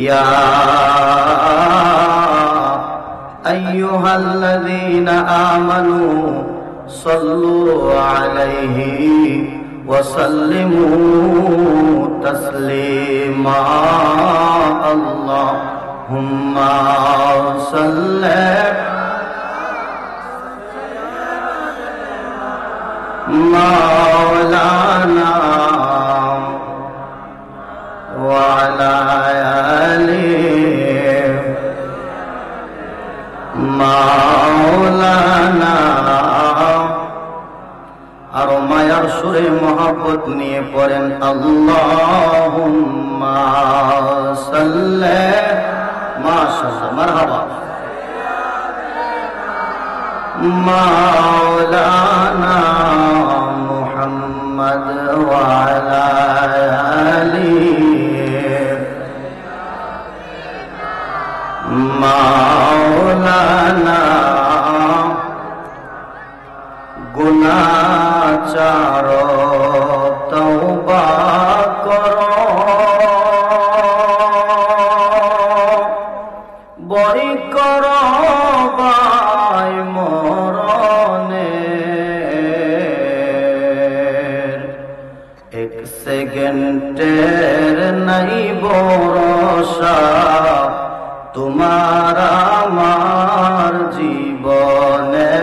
ইয়া আইয়ুহাল্লাযীনা আমানু সাল্লু আলাইহি ওয়া সাল্লিমু তাসলিমা আল্লাহুম্মা সাল্লি মাওলানা ওয়া আলা আলি মাওলানা। আর মায়ার সুরে মহব্বত নিয়ে পড়েন আল্লাহুম্মা সাল্লি মাশাআল্লাহ মারহাবা মাওলানা মুহাম্মদ ওয়া আলা আলি মাওলানা। গুনাহগার তওবা করো বই করো ভাই মরণের এক সেকেন্ডের নাই ভরসা তোমার আমার জীবনের।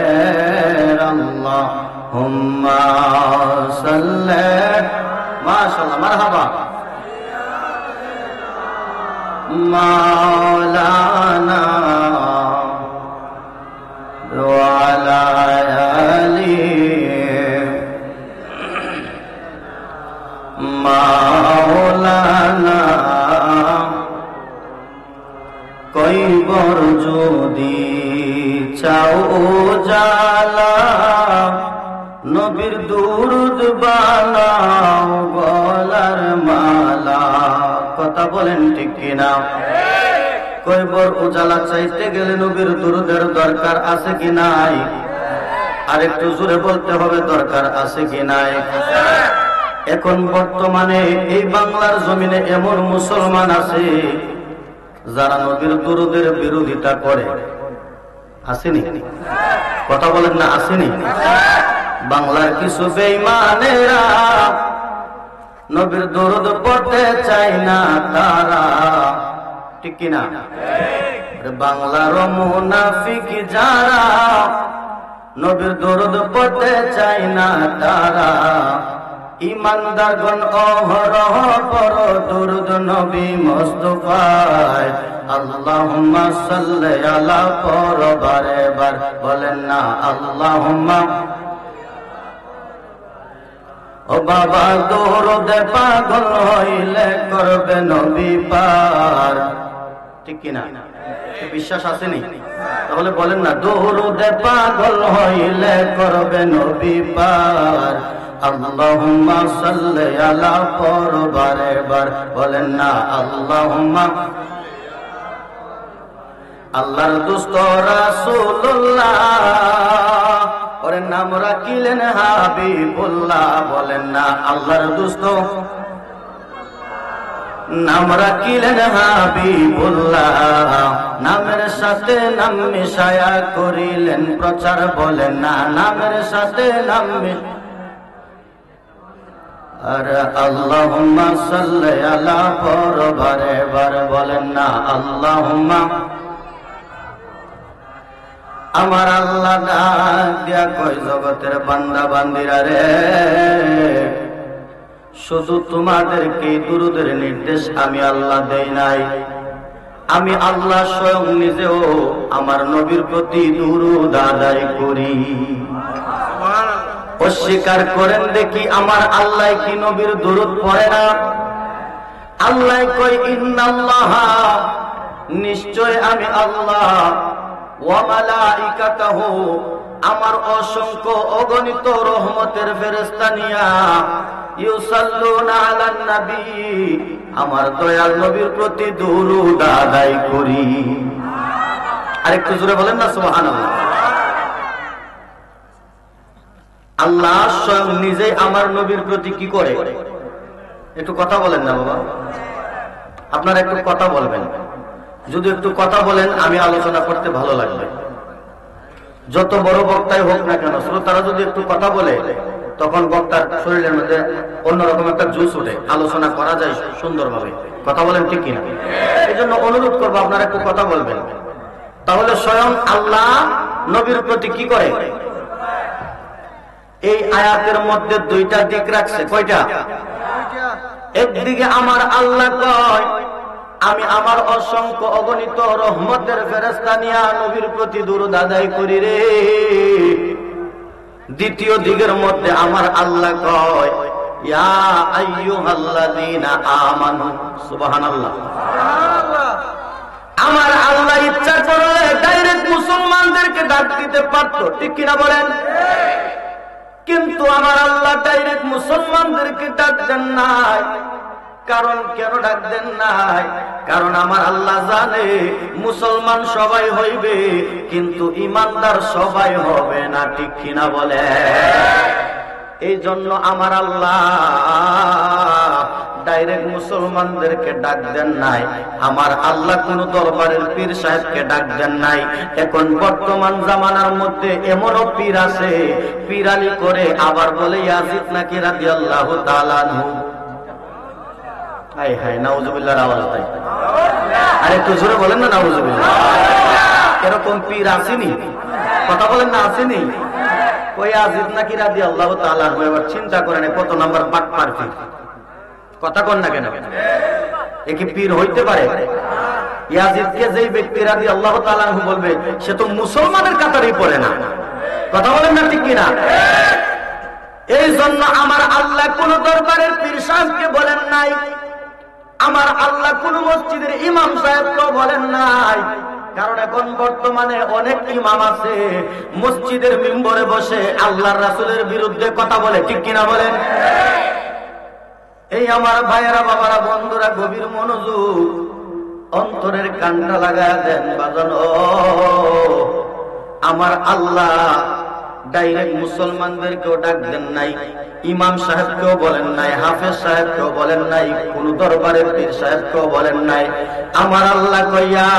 আল্লাহুম্মা সাল্লি মাশাআল্লাহ মারহাবা মাওলানা ওয়া আলা আলি মাওলানা। কইবর যদি চাও জালা নবীর দুরুদ বানাও গলার মালা। কথা বলেন ঠিক কিনা? কইবর উজালা চাইতে গেলে নবীর দুরুদের দরকার আছে কি নাই? আরেকটু জোরে বলতে হবে দরকার আছে কি নাই? এখন বর্তমানে এই বাংলার জমিনে এমন মুসলমান আছে যারা নবীর দুরুদের বিরোধিতা করে। আসেনি? কথা বলেন না আসেনি? বাংলার কিছু বেঈমানেরা নবীর দুরুদ পড়তে চায় না তারা, ঠিক কিনা? বাংলার মুনাফিক যারা নবীর দুরুদ পড়তে চায় না তারা, ইমানদারগণ অহরহ পড়ো দুরুদ নবী মুস্তাফায়। আল্লাহুম্মা সাল্লি আলা পড়ো বারে বার বলেন না আল্লাহুম্মা। ও বাবা দুরুদে পাগল হইলে করবে নবী পার, ঠিক কিনা? বিশ্বাস আসেনি? তাহলে বলেন না দুরুদে পাগল হইলে করবে নবী পার। আল্লাহুম্মা সাল্লি আলা পড়ো বারে বার বলেন না আল্লাহুম্মা। আল্লাহর দোস্ত রাসূলুল্লাহ ওর নাম রাখিলেন হাবিবুল্লাহ বলেন না আল্লাহর দোস্ত নাম রাখিলেন হাবিবুল্লাহ। নামের সাথে নাম মিশায়া করিলেন প্রচার বলেন না নামের সাথে নাম। আর আল্লাহুম্মা সাল্লি আলা পড়ো বারে বার বলেন না আল্লাহুম্মা। আমার আল্লাহ ডাক দিয়া কই জগতের বান্দা বান্দিরা রে, শুধু তোমাদেরকে দুরুদের নির্দেশ আমি আল্লাহ দেই নাই, আমি আল্লাহ স্বয়ং নিজেও আমার নবীর প্রতি দুরুদ আদায় করি। অস্বীকার করেন দেখি আমার আল্লাহ কি নবীর দুরুদ পড়ে না? আল্লাহ কই ইন্নাল্লাহা নিশ্চয় আমি আল্লাহ ওয়া মালাইকাতাহু আমার অসংখ্য অগণিত রহমতের ফেরেশতা নিয়া ইউসাল্লুনা আলান নবী আমার দয়াল নবীর প্রতি দুরূদ আদায় করি। আরেকটু জোরে বলেন না সুবহানাল্লাহ। আল্লাহ স্বয়ং নিজেই আমার নবীর প্রতি কি করে? একটু কথা বলেন না বাবা। আপনারা একটু কথা বলবেন। যদি একটু কথা বলেন আমি আলোচনা করতে ভালো লাগবে। যত বড় বক্তাই হোক না কেন, শ্রোতারা যদি একটু কথা বলে তখন বক্তার শরীরের মধ্যে অন্যরকম একটা জুস ওঠে, আলোচনা করা যায় সুন্দরভাবে। কথা বলেন ঠিক কিনা? এই জন্য অনুরোধ করবো আপনারা একটু কথা বলবেন। তাহলে স্বয়ং আল্লাহ নবীর প্রতি কি করে? এই আয়াতের মধ্যে দুইটা দিক রাখছে। কয়টা? একদিকে আমার আল্লাহ কয় আমি আমার অসংখ্য অগণিত রহমতের ফেরেশতা নিয়ে নবীর প্রতি দুরূদ আদায় করি রে। দ্বিতীয় দিকের মধ্যে আমার আল্লাহ কয় ইয়া আইয়ুহাল্লাযীনা আমানু। সুবহানাল্লাহ। আমার আল্লাহ ইচ্ছা করলে ডাইরেক্ট মুসলমানদেরকে ডাক দিতে পারত, ঠিক কিনা বলেন? কিন্তু আমার আল্লাহ ডাইরেক্ট মুসলমানদেরকে ডাক দেন নাই। কারণ কেন ডাক দেন নাই? কারণ আমার আল্লাহ জানে মুসলমান সবাই হইবে কিন্তু ইমানদার সবাই হবে না, ঠিক কিনা বলে? এই জন্য আমার আল্লাহ ডাইরেক্ট মুসলমানদেরকে ডাক দেন নাই। আমার আল্লাহ কোন দরবারের পীর সাহেবকে ডাক দেন নাই। এখন বর্তমান জামানার মধ্যে এমনও পীর আছে পীরালি করে আবার বলে ইয়াজিদ নাকি রাদিয়াল্লাহু তাআলা আনহু। হায় হায়, নাউজুবিল্লাহর আওয়াজ তাই। আরে একটু জোরে বলেন না নাউজুবিল্লাহ। এরকম পীর আসেনি? কথা বলেন না, আসেনি? ওই ইয়াজিদ নাকি রাদিয়াল্লাহু তাআলা আনহু। এবার চিন্তা করেন কত নাম্বার বাটপার পীর। কথা কন না কেন? এ কি পীর হইতে পারে? ইয়াজিদকে যেই ব্যক্তি রাদিয়াল্লাহু তাআলা আনহু বলবে সে তো মুসলমানের কাতারেই পড়ে না। কথা বলেন না ঠিক কিনা? এই জন্য আমার আল্লাহ কোন দরবারের পীর সাহেবকে বলেন নাই। আমার আল্লাহ কোন মসজিদের ইমাম সাহেবকেও বলেন নাই। কারণ এখন বর্তমানে অনেক ইমাম আছে মসজিদের মিম্বরে বসে আল্লাহর রাসূলের বিরুদ্ধে কথা বলে, ঠিক কিনা বলেন? এই আমার ভাইয়েরা, বাবারা, বন্ধুরা, গভীর মনোযোগ, অন্তরের কানটা লাগায় দেন বাজানো। আমার আল্লাহ ডাইরেক্ট মুসলমানদেরকেও ডাক দেন নাই, ইমাম সাহেবকেও বলেন নাই, হাফেজ সাহেবকেও বলেন নাই, কোন দরবারের পীর সাহেবকেও বলেন নাই। আমার আল্লাহ কইয়া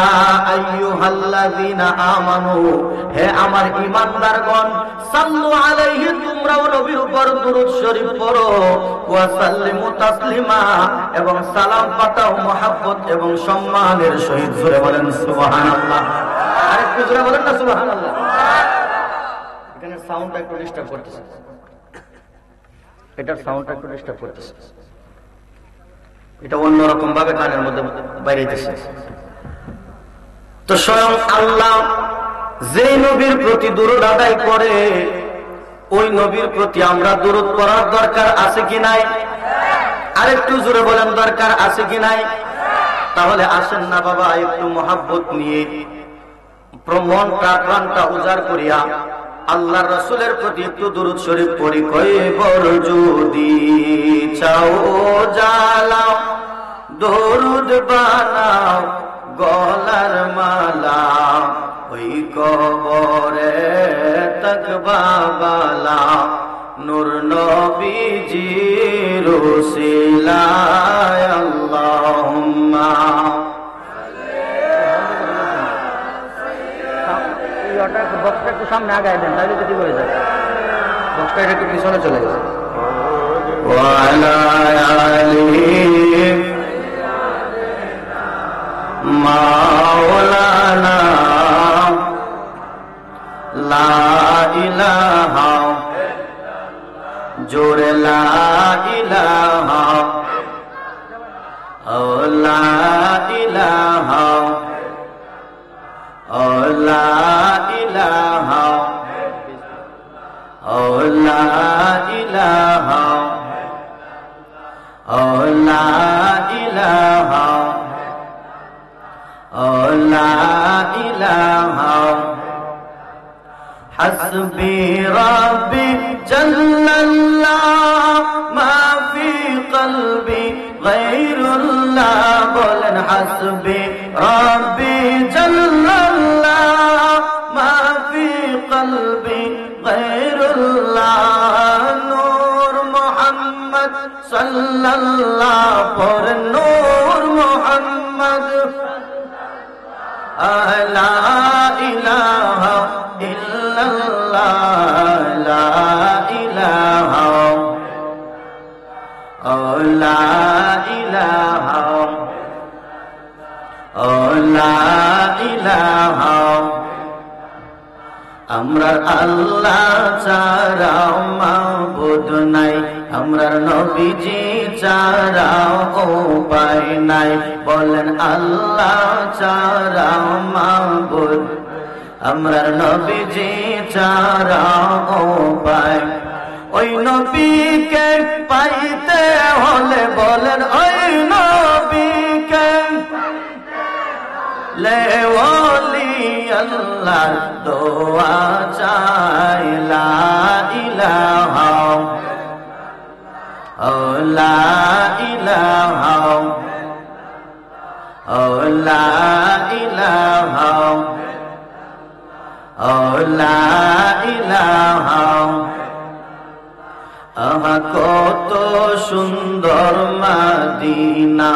আইয়ুহাল্লাযীনা আমানু, হে আমার ঈমানদারগণ, সাল্লু আলাইহি, তোমরাও নবীর উপর দুরূদ শরীফ পড়ো, ওয়া সাল্লিমু তাসলিমা, এবং সালাম পাঠাও মহব্বত এবং সম্মানের সহিত। জোরে বলেন সুবহানাল্লাহ। আরেকটু জোরে বলেন না সুবহানাল্লাহ। এখানে সাউন্ডটা একটু ডিস্টার্ব করতেছে, এটার সাউন্ডটা একটু ডিস্টার্ব করতেছে, এটা অন্যরকম ভাবে কানের মধ্যে বাইরেতেছে। তো স্বয়ং আল্লাহ যে নবীর প্রতি দুরূদ আদায় করে ওই নবীর প্রতি আমরা দুরূদ পড়ার দরকার আছে কি নাই? আরেকটু জোরে বলেন, দরকার আছে কি নাই? তাহলে আসেন না বাবা, একটু মহব্বত নিয়ে মনটা প্রাণটা উজাড় করিয়া আল্লাহর রাসূলের প্রতি একটু দুরূদ শরীফ পড়ি। কইবর যদি চাও জালাও, দরুদ বানাও গলার মালা, ওই কবরে তাকবা বালা, নূর নবীজির উসিলায় আল্লাহুম্মা। বক্সটা একটু সামনে আগায় দেন, তাহলে তো ঠিক হয়ে যায়। বক্সটা একটু পিছনে চলে গেছে। ওয়ালা আলিহি মাওলানা লা ইলাহা, জোরে লা ইলাহা, ও লা ইলাহা, ও লা ইলাহা, ও লা ইলাহা, ও লা ইলাহা, ও লা ইলাহা, হাসবি রাব্বি জাল্লাল্লাহ, মা ফি কলবি গায়রুল্লাহ। বলেন হাসবি রাব্বি জাল্লাল্লাহ, মা ফি কলবি গায়রুল্লাহ। নূর মুহাম্মদ সাল্লাল্লাহ, পর নূর মুহাম্মদ লা ইলাহা ইল্লাল্লাহ লা ইলাহা লা ইলাহা লা ইলাহা আমরার আল্লাহ ছাড়া মাবুদ নাই, আমরার নবীজি ছাড়া উপায় নাই। বলেন আল্লাহ ছাড়া মাবুদ, আমরার নবীজি ছাড়া উপায়। ওই নবীকে পাইতে হলে বলেন ওই নবীকে লে ওলি আল্লাহ দোয়া চাই। লা ইলাহা লা ইলাহা লা ইলাহা লা ইলাহা আহা কত সুন্দর মদিনা,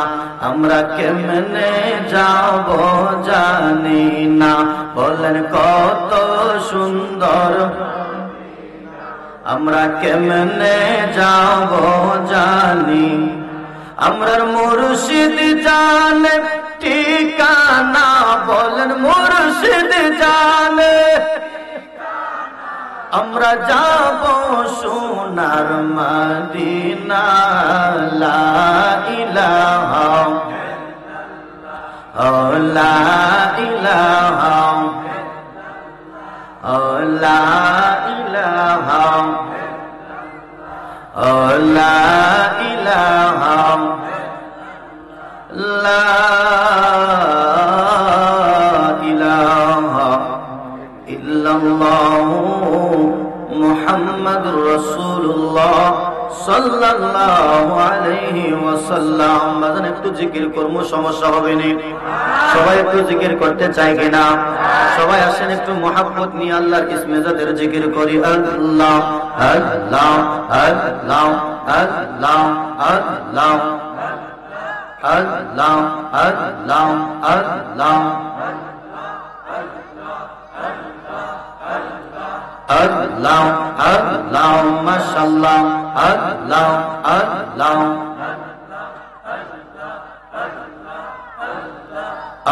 আমরা কেমনে যাব জানি না। বলেন কত সুন্দর, আমরা কেমনে যাব জানি। আমরার মুর্শিদ জানে ঠিকানা, বলেন মুর্শিদ জানে। আমরা যাব সোনার মদিনা। লা ইলাহা লা ইলাহা লা ইলাহা লা ইলাহা লা ইলাহা ইল্লাল্লাহু মুহাম্মাদুর রাসূলুল্লাহ সাল্লাল্লাহু আলাইহি ওয়াসাল্লাম। বাজান একটু জিকির করব, সমস্যা হবে না? সবাই একটু জিকির করতে চায় কিনা? সবাই আসেন একটু মহব্বত নিয়ে আল্লাহর ইসমে জাতের জিকির করি। আল্লাহ আল্লাহ আল্লাহ আল্লাহ আল্লাহ আল্লাহ আল্লাহ আল্লাহ আল্লাহ আল্লাহ মাশাআল্লাহ আল্লাহ আল্লাহ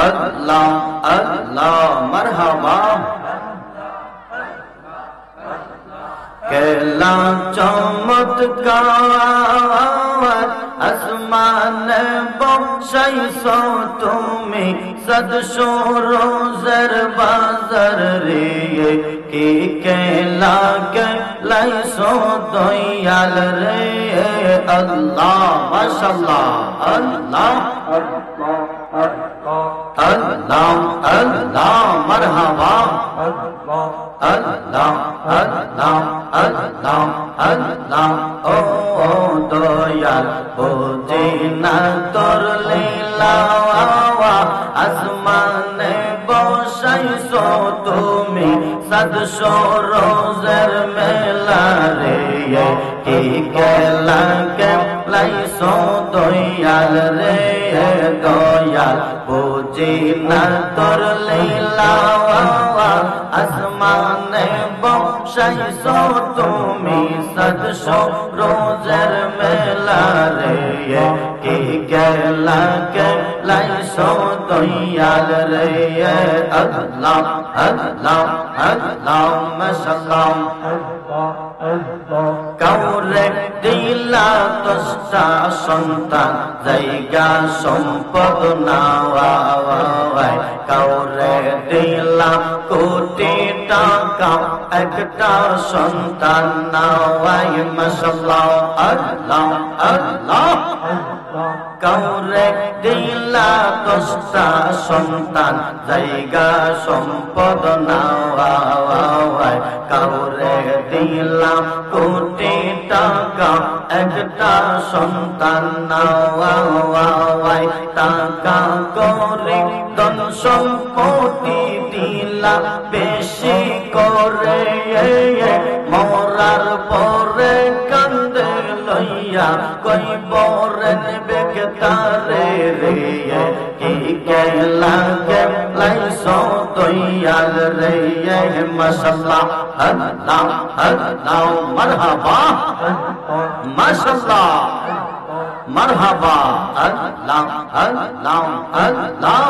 আল্লাহ আল্লাহ মারহাবা। কেলা চমৎকার আসমানে বসাইছো তুমি, সদশো রোজের বাজার রে। কি কেলা কেলাইছো দয়াল রে। আল্লাহ মাশাআল্লাহ আল্লাহ আল্লাহ আল্লাহ মারহাবা। আল্লাহ আল্লাহ আল্লাহ আল্লাহ ও দয়াল বুঝি না তোর লীলা, আসমানে বসাইছো তুমি সদশো রোজের মেলা রে। কি কেলা কেলাইছো দয়াল রে। দয়াল বুঝি না তোর লীলা, আসমানে বসাইছো তুমি সদশো রোজের মেলা রে। কি কেলা কেলাইছো দয়াল রে। আল্লাহ আল্লাহ আল্লাহ মাশাআল্লাহ। কাউরে দিলা 10টা সন্তান, জায়গা সম্পদ নাওয়ায়। কাউরে দিলা কোটি টাকা, একটা সন্তান নাওয়ায়। মাশাআল্লাহ আল্লাহ আল্লাহ। কাউরে দিলা 10টা সন্তান, জায়গা সম্পদ নাওয়ায়। কাউরে দিলাম কোটি টাকা, একটা সন্তান নাওয়ায়। টাকা করে ধন সম্পত্তি দিলা বেশি করে, মরার পরে কান্দে লইয়া কই বরেন বেকতারে রে। কি লাগে লাইসো দয়াল রে মাশাআল্লাহ আল্লাহ আল্লাহ মারহাবা মাশাআল্লাহ মারহাবা আল্লাহ আল্লাহ আল্লাহ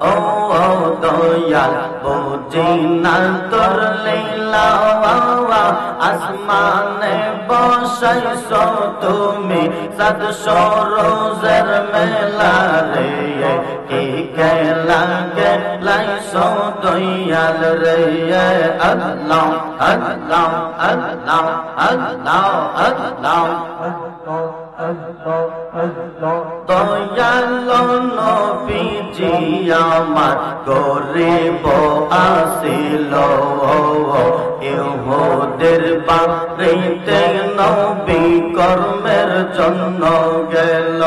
ও দয়াল বুঝি না তোর লীলা আসমানে বসাইছো তুমি সাত সরোজের মেলা রে কি খেলা খেলাইছো দয়াল রে আল্লাহ আল্লাহ আল্লাহ আল্লাহ আল্লাহ দয়ালো নবীজি আমার গরিব আসিল ইহুদের বাড়িতে নবী কর্মের জন্য গেল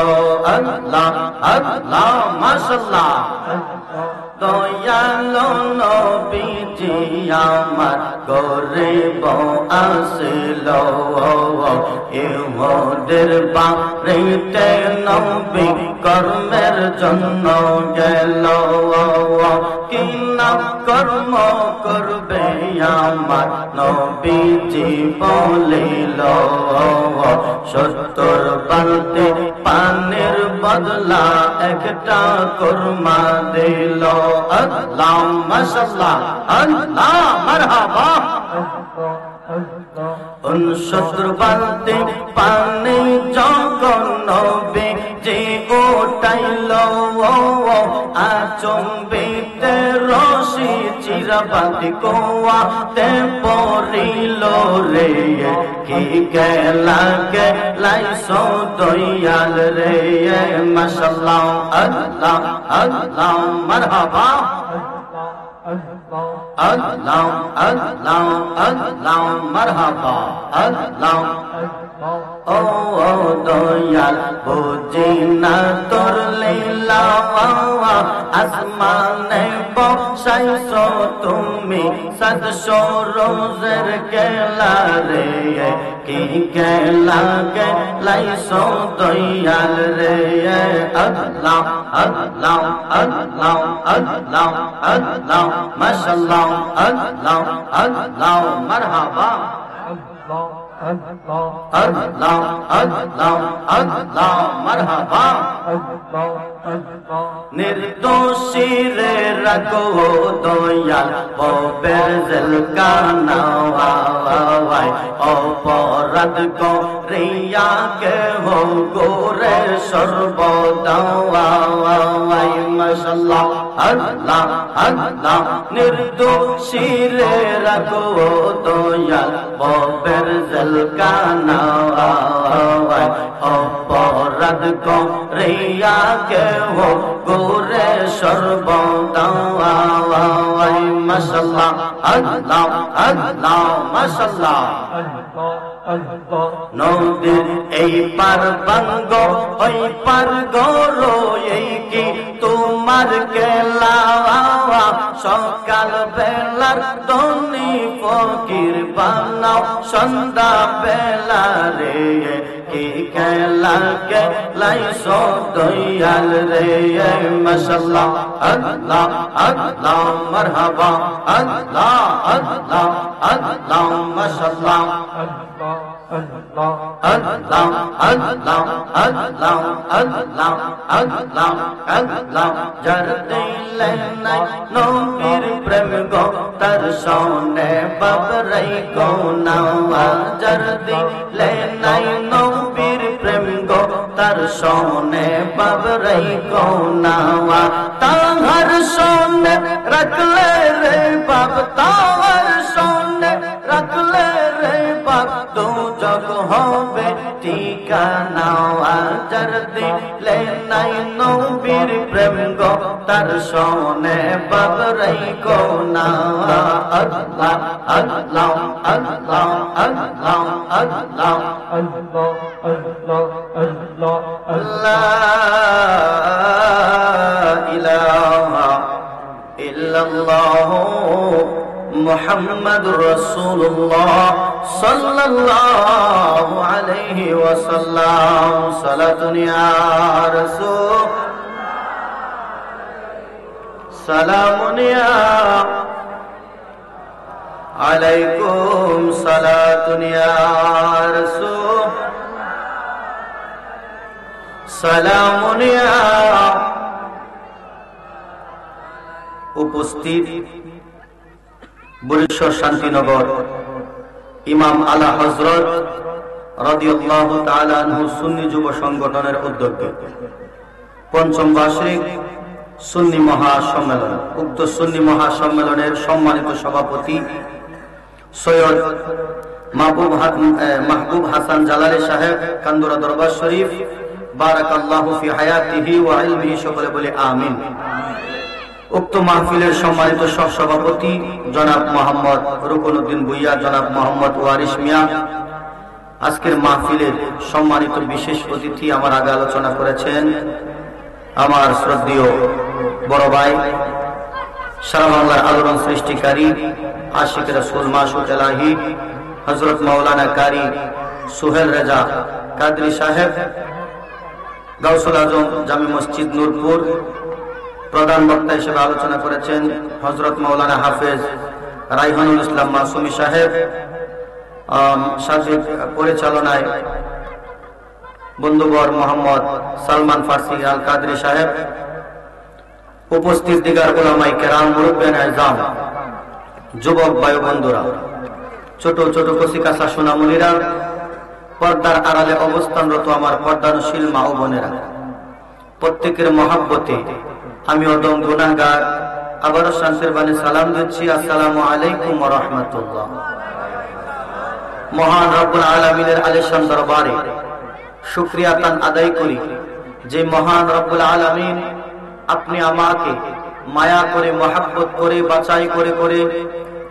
আল্লাহ আল্লাহ মাশাআল্লাহ দয়ালো নবীজি আমার গরিব আসিল ইহুদের বাড়িতে নবী কর্মের জন্য গেল কি নাম কর্ম করবে আমার নবীজি বলিল 70 বালতি পানির বদলা একটা কুরমা দিল আল্লাহ মাশাআল্লাহ আল্লাহ মারহাবা 69 বালতি পানি যখন নবীজি উঠাইল আচম্বিতে রশি চিরাবাতি কোয়াতে পড়িল রে কি খেলা খেলাইছো দয়াল রে মাশাআল্লাহ আল্লাহ আল্লাহ মারহাবা আল্লাহ আল্লাহ আল্লাহ মারহাবা আল্লাহ ও দয়াল বুঝি না তোর লীলা আসমানে বসাইছো তুমি সাত সরোজের খেলা রে কি খেলা খেলাইছো দয়াল রে আল্লাহ আল্লাহ আল্লাহ আল্লাহ আল্লাহ মাশাআল্লাহ আল্লাহ আল্লাহ মারহাবা আল্লাহ আল্লাহ আল্লাহ মারহাবা নির্দোষী রে রাখো দয়াল ববের জেলখানা অপরাধ করিয়া কে হো গোরে সর্বদা মাশাআল্লাহ আল্লাহ আল্লাহ নির্দোষী রে রাখো দয়াল ববের জেলখানা অপরাধ করিয়া কে হো গোরে সর্বদা মাশাআল্লাহ আল্লাহ আল্লাহ মাশাআল্লাহ নদীর এই পার বাঙ্গ ওই পার গরো এই কি তোমার খেলা সকাল বেলার ধনী ফকির বানাও সন্ধ্যা বেলা রে কি খেলা খেলাইছো দয়াল রে মাশাআল্লাহ আল্লাহ আল্লাহ মারহাবা আল্লাহ আল্লাহ আল্লাহ মাশাআল্লাহ আল্লাহ আল্লাহ আল্লাহ আল্লাহ আল্লাহ আল্লাহ যার দিলে নাই নবীর প্রেম গো তার সনে বাবরাই গো নাওয়া যার দিলে নাই নবীর প্রেম গো তার সনে বাবরাই গো নাওয়া তাহার সনে রাখলে রে বাপ তাহার সনে রাখলে রে বাপ তো জগ হবে ঠিকানা যার দিলে নাই নবীর প্রেম গো তার সনে বাবরাই গো না আল্লাহ আল্লাহ আল্লাহ আল্লাহ আল্লাহ আল্লাহ আল্লাহ আল্লাহ আল্লাহ ইলাহা ইল্লাল্লাহ মুহাম্মাদুর রাসূলুল্লাহ সাল্লাল্লাহু আলাইহি ওয়াসাল্লাম সালাতুন ইয়া রাসূল সালামুন ইয়া আলাইকুম সালাতুন ইয়া রাসূল সালামুন ইয়া। উপস্থিত বরিশাল শান্তিনগর ইমাম আলা হযরত রাদিয়াল্লাহু তাআলা আনহু সুন্নি যুব সংগঠনের উদ্যোগে পঞ্চম বার্ষিক সুন্নি মহাসম্মেলন, উক্ত সুন্নি মহাসম্মেলনের সম্মানিত সভাপতি সৈয়দ মাহবুব হাসান জালালি সাহেব, কান্দুরা দরবার শরীফ, বারাকাল্লাহু ফি হায়াতিহি ওয়া ইলমিহি, সকলে বলে আমিন। উক্ত মাহফিলের সম্মানিত সভাপতি জনাব মোহাম্মদ রুকনউদ্দিন ভুইয়া, জনাব মোহাম্মদ ওয়ারিশ মিয়া। আজকের মাহফিলের সম্মানিত বিশেষ অতিথি আমার আগে আলোচনা করেছেন আমার শ্রদ্ধেয় বড় ভাই, সারা বাংলার আলোড়ন সৃষ্টিকারী, আশিক রাসূল মাসুক এলাহি হযরত মাওলানা কারি সুহেল রেজা কাদরি সাহেব, গাউসুল আজম জামি মসজিদ নূরপুর। প্রধান বক্তা হিসেবে আলোচনা করেছেন হযরত মাওলানা হাফেজ রাইহানুল ইসলাম মাসুমি সাহেব। সার্বিক পরিচালনায় বন্ধুবর মোহাম্মদ সালমান ফার্সি আল কাদরি সাহেব। উপস্থিত দিগার উলামায়ে কেরাম, মুরব্বিয়ান আযম, যুবক ভাই বন্ধুরা, ছোট ছোট কচিকাঁচা সোনামণিরা, পর্দার আড়ালে অবস্থানরত আমার পর্দানশীল মা ও বোনেরা, প্রত্যেকের মহাব্বতে আমি অদম গুনাহগার আবারও শান্তির বাণী সালাম দিচ্ছি, আসসালামু আলাইকুম ওয়া রাহমাতুল্লাহ। মহান রব্বুল আলামিনের আলিশান দরবারে শুকরিয়া তান আদায় করি যে মহান রব্বুল আলামিন আপনি আমাকে মায়া করে, মহাব্বত করে, বাছাই করে করে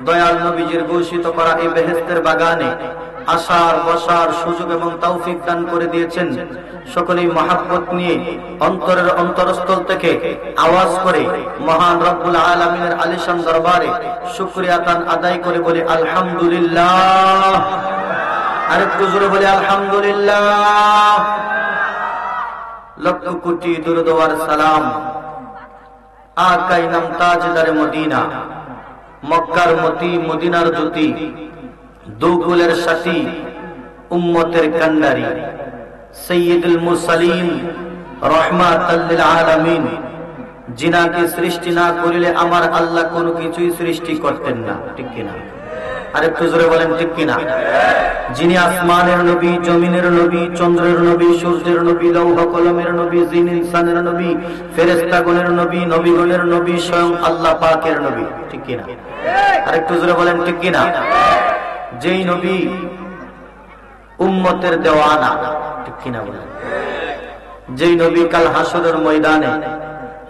দয়াল নবীজির ঘোষিত করা এই বেহেশতের বাগানে আসার বসার সুযোগ এবং তৌফিক দান করে দিয়েছেন। সকলেই মহাব্বত নিয়ে অন্তরের অন্তরস্থল থেকে আওয়াজ করে মহান রব্বুল আলামিনের আলিশান দরবারে শুকরিয়া তান আদায় করে বলি আলহামদুলিল্লাহ। আরেকটু জোরে বলি আলহামদুলিল্লাহ। লক্ষ কোটি দুরূদ ওয়ার সালাম আকাই নাম তাজদারে মদিনা, মক্কার মতি, মদিনার জ্যোতি, দুকুলের সাথী, উম্মতের কান্ডারি, সাইয়্যিদুল মুরসালিন, রাহমাতাল লিল আলামিন, যিনাকে সৃষ্টি না করিলে আমার আল্লাহ কোনো কিছুই সৃষ্টি করতেন না, ঠিক কিনা? আরেকটু জোরে বলেন ঠিক কিনা? যিনি আসমানের নবী, জমিনের নবী, চন্দ্রের নবী, সূর্যের নবী, লৌহ কলমের নবী, জিন ইনসানের নবী, ফেরেশতাগণের নবী, নবীগণের নবী, স্বয়ং আল্লাহ পাকের নবী, ঠিক কিনা? আরেকটু জোরে বলেন ঠিক কিনা? যেই নবী উম্মতের দেওয়ানা, ঠিক কিনা বলেন? যেই নবী কাল হাসরের ময়দানে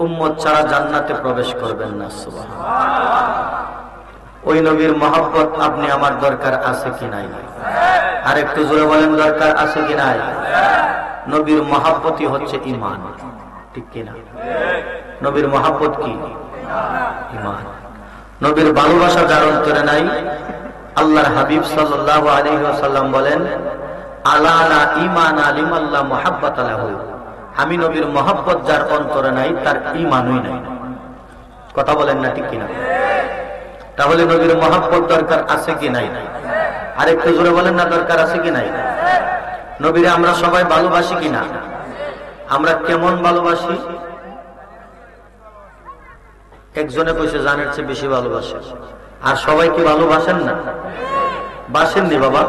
উম্মত ছাড়া জান্নাতে প্রবেশ করবেন না, সুবহানাল্লাহ। ওই নবীর মহব্বত আপনি আমার দরকার আছে কি নাই? আর একটু জোরে বলেন দরকার আছে কি নাই? নবীর মহব্বতই হচ্ছে ঈমান, ঠিক কিনা? নবীর মহব্বত কি? ঈমান। নবীর ভালোবাসা যার অন্তরে নাই, আল্লাহর হাবিব সাল্লাল্লাহু আলাইহি ওয়াসাল্লাম বলেন আলানা ঈমানা লিমান লা মুহাব্বাতা লাহু, আমি নবীর মহব্বত যার অন্তরে নাই তার ঈমানই নাই। কথা বলেন না, ঠিক কিনা? তাহলে নবীর মহব্বত দরকার আছে কি নাই? আরেকটু জোরে বলেন না, দরকার আছে কি নাই? নবীরে আমরা সবাই ভালোবাসি কিনা? আমরা কেমন ভালোবাসি? একজনে কইছে জানের চেয়ে বেশি ভালোবাসে, আর সবাই কি ভালোবাসেন না? বাসেননি বাবা?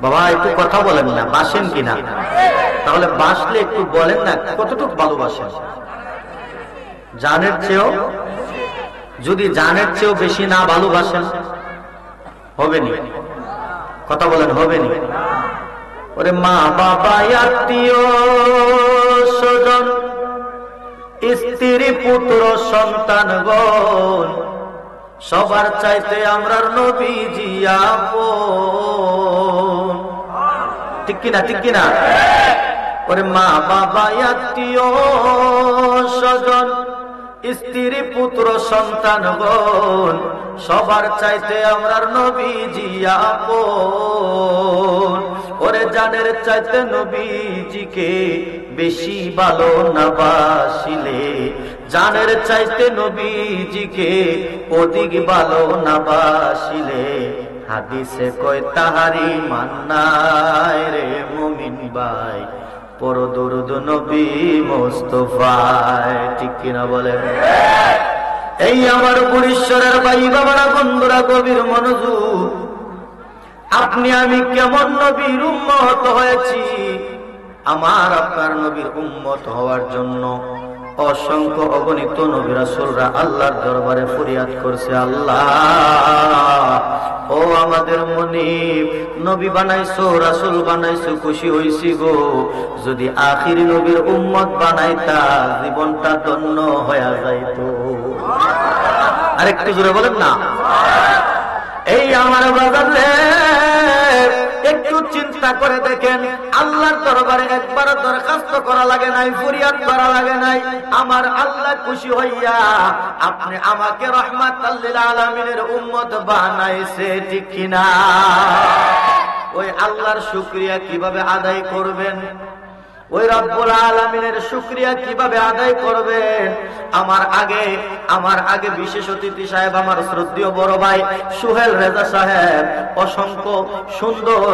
বাবা একটু কথা বলেন না, বাসেন কিনা? তাহলে বাসলে একটু বলেন না কতটুকু ভালোবাসেন? জানের চেয়েও, যদি জানের চেয়েও বেশি না ভালোবাসেন হবে নি? কথা বলেন হবে নি? ওরে মা বাবা, আত্মীয় স্বজন, স্ত্রী পুত্র সন্তানগণ, সবার চাইতে আমরার নবীজি আপন, ঠিক কিনা? ঠিক কিনা? ওরে মা বাবা, আত্মীয় স্বজন, স্ত্রী পুত্র সন্তানগণ, সবার চাইতে আমরার নবীজি আপন। ওরে জানের চাইতে নবীজিকে বেশি ভালো না বাসিলে, জানের চাইতে নবীজিকে অধিক ভালো না বাসিলে, হাদিসে কয় তাহারি মান্নায় রে মুমিন ভাই, পর দরুদ নবী মুস্তাফায়। ঠিক কিনা বলেন? এই আমার পুরীশ্বরের ভাই বাবারা, বন্ধুরা, গভীর মনোযোগ। আপনি আমি কেমন নবীর উম্মত হয়েছি? আমার আপনার নবীর উম্মত হওয়ার জন্য অসংখ্য অগণিত নবী রাসূলরা আল্লাহর দরবারে ফরিয়াদ করছে, আল্লাহ ও আমাদের মুনিব, নবী বানাইছো, রাসূল বানাইছো, খুশি হইছি গো, যদি আখিরি নবীর উম্মত বানাইতা জীবনটা ধন্য হয়ে যাইতো। আরেকটু জোরে বলেন না। এই আমার বাজারে একটু চিন্তা করে দেখেন, আল্লাহর দরবারে একবার দরখাস্ত করা লাগে নাই, ফরিয়াদ করা লাগে নাই, আমার আল্লাহ খুশি হইয়া আপনি আমাকে রাহমাতাল লিল আলামিনের উম্মত বানাইছে। ঠিক কিনা? ওই আল্লাহর শুকরিয়া কিভাবে আদায় করবেন? ওই রব্বুল আলামিনের শুকরিয়া কিভাবে আদায় করবেন? আমার আগে বিশেষ অতিথি সাহেব, আমার শ্রদ্ধেয় বড় ভাই সুহেল রেজা সাহেব অসংখ্য সুন্দর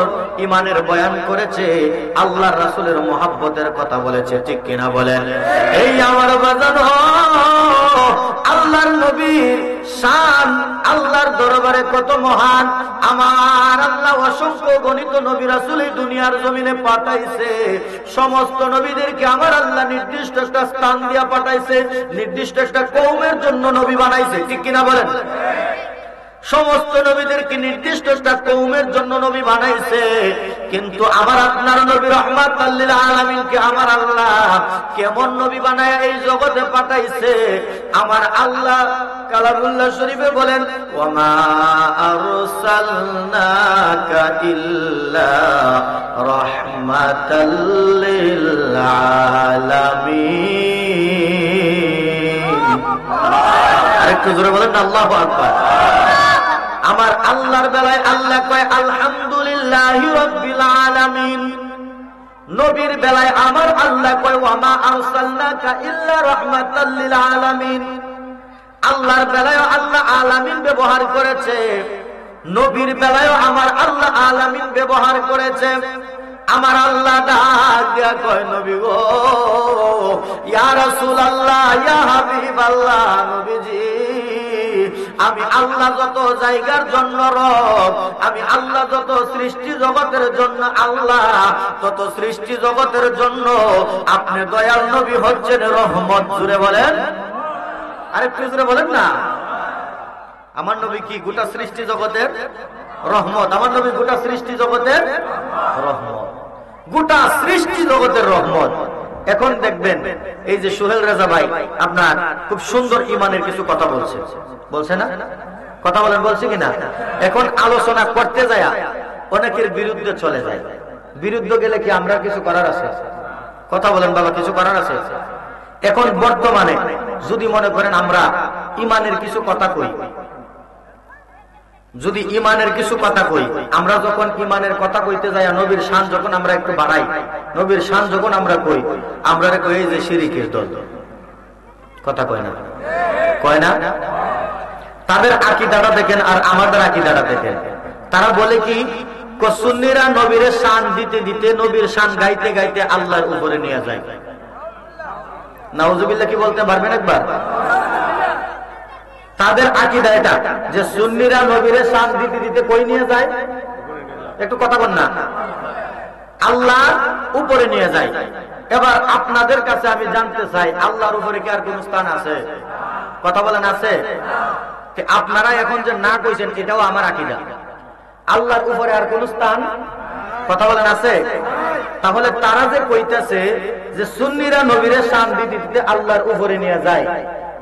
ইমানের বয়ান করেছে, আল্লাহর রাসূলের মুহাব্বতের কথা বলেছে। ঠিক কিনা বলেন? এই আমার বাজানো আল্লাহর নবীর শান আল্লাহর দরবারে কত মহান। আমার আল্লাহ অসংখ্য গণিত নবী রাসূল এই দুনিয়ার জমিনে পাঠাইছে। সমস্ত নবীদেরকে আমার আল্লাহ নির্দিষ্ট একটা স্থান দিয়া পাঠাইছে, নির্দিষ্ট একটা কওমের জন্য নবী বানাইছে। ঠিক কিনা বলেন? সমস্ত নবীদেরকে নির্দিষ্ট একটা কওমের জন্য নবী বানাইছে, কিন্তু আমার আপনার নবী রাহমাতাল লিল আলামিনকে আমার আল্লাহ কেমন নবী বানায় এই জগতে পাঠাইছে? আমার আল্লাহ কালামুল্লাহ শরীফে বলেন, ওয়ামা আরসালনাকা ইল্লা রাহমাতাল লিল আলামিন। আরেকটু জোরে বলেন আল্লাহু আকবার। আমার আল্লাহর বেলায় আল্লাহ কয় আলহামদুলিল্লাহি রাব্বিল আলামিন, নবীর বেলায় আমার আল্লাহ কয় ওয়ামা আরসালনাকা ইল্লা রাহমাতাল লিল আলামিন। আল্লাহর বেলায় আল্লাহ আলামিন ব্যবহার করেছে, নবীর বেলায় আমার আল্লাহ আলামিন ব্যবহার করেছে। আমার আল্লাহ ডাক দিয়া কয়, নবী গো, ইয়া রাসূলুল্লাহ, ইয়া হাবিবাল্লাহ, নবীজি আমি আল্লাহ যত জায়গার জন্য রব, আমি আল্লাহ যত সৃষ্টি জগতের জন্য আল্লাহ, তত সৃষ্টি জগতের জন্য আপনি দয়াল নবী হচ্ছেন রহমত। জুড়ে বলেন, আরেকটু জুড়ে বলেন না। আমার নবী কি গোটা সৃষ্টি জগতের রহমত? আমার নবী গোটা সৃষ্টি জগতের রহমত, গোটা সৃষ্টি জগতের রহমত। এখন দেখবেন এই যে সুহেল রেজা ভাই আপনার খুব সুন্দর ইমানের কিছু কথা বলছে না? কথা বলেন, বলছে কিনা? এখন আলোচনা করতে যায় অনেকের বিরুদ্ধে চলে যায়। বিরুদ্ধে গেলে কি আমরা কিছু করার আছে? কথা বলেন বাবা, কিছু করার আছে? এখন বর্তমানে যদি মনে করেন আমরা ইমানের কিছু কথা কই, যদি ইমানের কিছু কথা কই, আমরা যখন ইমানের কথা কইতে যাই, নবীর শান যখন আমরা একটু বাড়াই, নবীর শান যখন আমরা কই, আমরা কই যে শিরকের দল। কথা কয় না? কয় না? তাদের আকীদাটা দেখেন আর আমাদের আকীদাটা দেখেন। তারা বলে কি, সুন্নিরা নবীর শান দিতে দিতে, নবীর শান গাইতে গাইতে আল্লাহর উপরে নিয়ে যায়। নাউজুবিল্লাহ কি বলতে পারবেন একবার? তাদের আকীদা এটা যে সুন্নিরা নবীর শান দিতে দিতে কই নিয়ে যায়? একটু কথা বল না। আল্লাহ উপরে নিয়ে যায়। এবার আপনাদের কাছে আমি জানতে চাই, আল্লাহর উপরে কি আর কোন স্থান আছে? কথা বলেন, আছে? আপনারা এখন যে না কইছেন এটাও আমার আকীদা, আল্লাহর উপরে আর কোন স্থান। কথা বলেন, আছে? তাহলে তারা যে কইতেছে যে সুন্নিরা নবীর শান দিতে দিতে আল্লাহর উপরে নিয়ে যায়,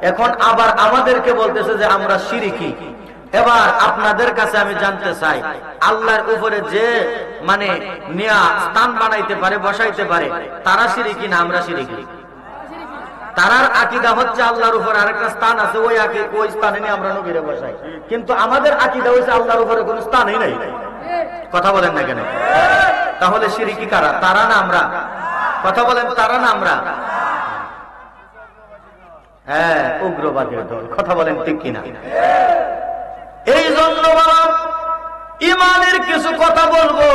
এখন আবার আমাদেরকে বলতেছে যে আমরা শিরকি। এবার আপনাদের কাছে আমি জানতে চাই, আল্লাহর উপরে যে মানে নিয়া স্থান বানাইতে পারে, বসাইতে পারে, তারা শিরকি না আমরা শিরকি? তারার আকীদা হচ্ছে আল্লাহর উপর আরেকটা স্থান আছে, ওই স্থানে নিয়ে আমরা নবীরে বসাই। কিন্তু আমাদের আকীদা হচ্ছে আল্লাহর উপরে কোনো স্থানই নাই। কথা বলেন না কেন? তাহলে শিরকি কারা? তারা না আমরা? কথা বলেন, তারা না আমরা? হ্যাঁ, উগ্রবাদের দল। কথা বলেন ঠিক কিনা? এই জন্য ইমানের কিছু কথা বলবো,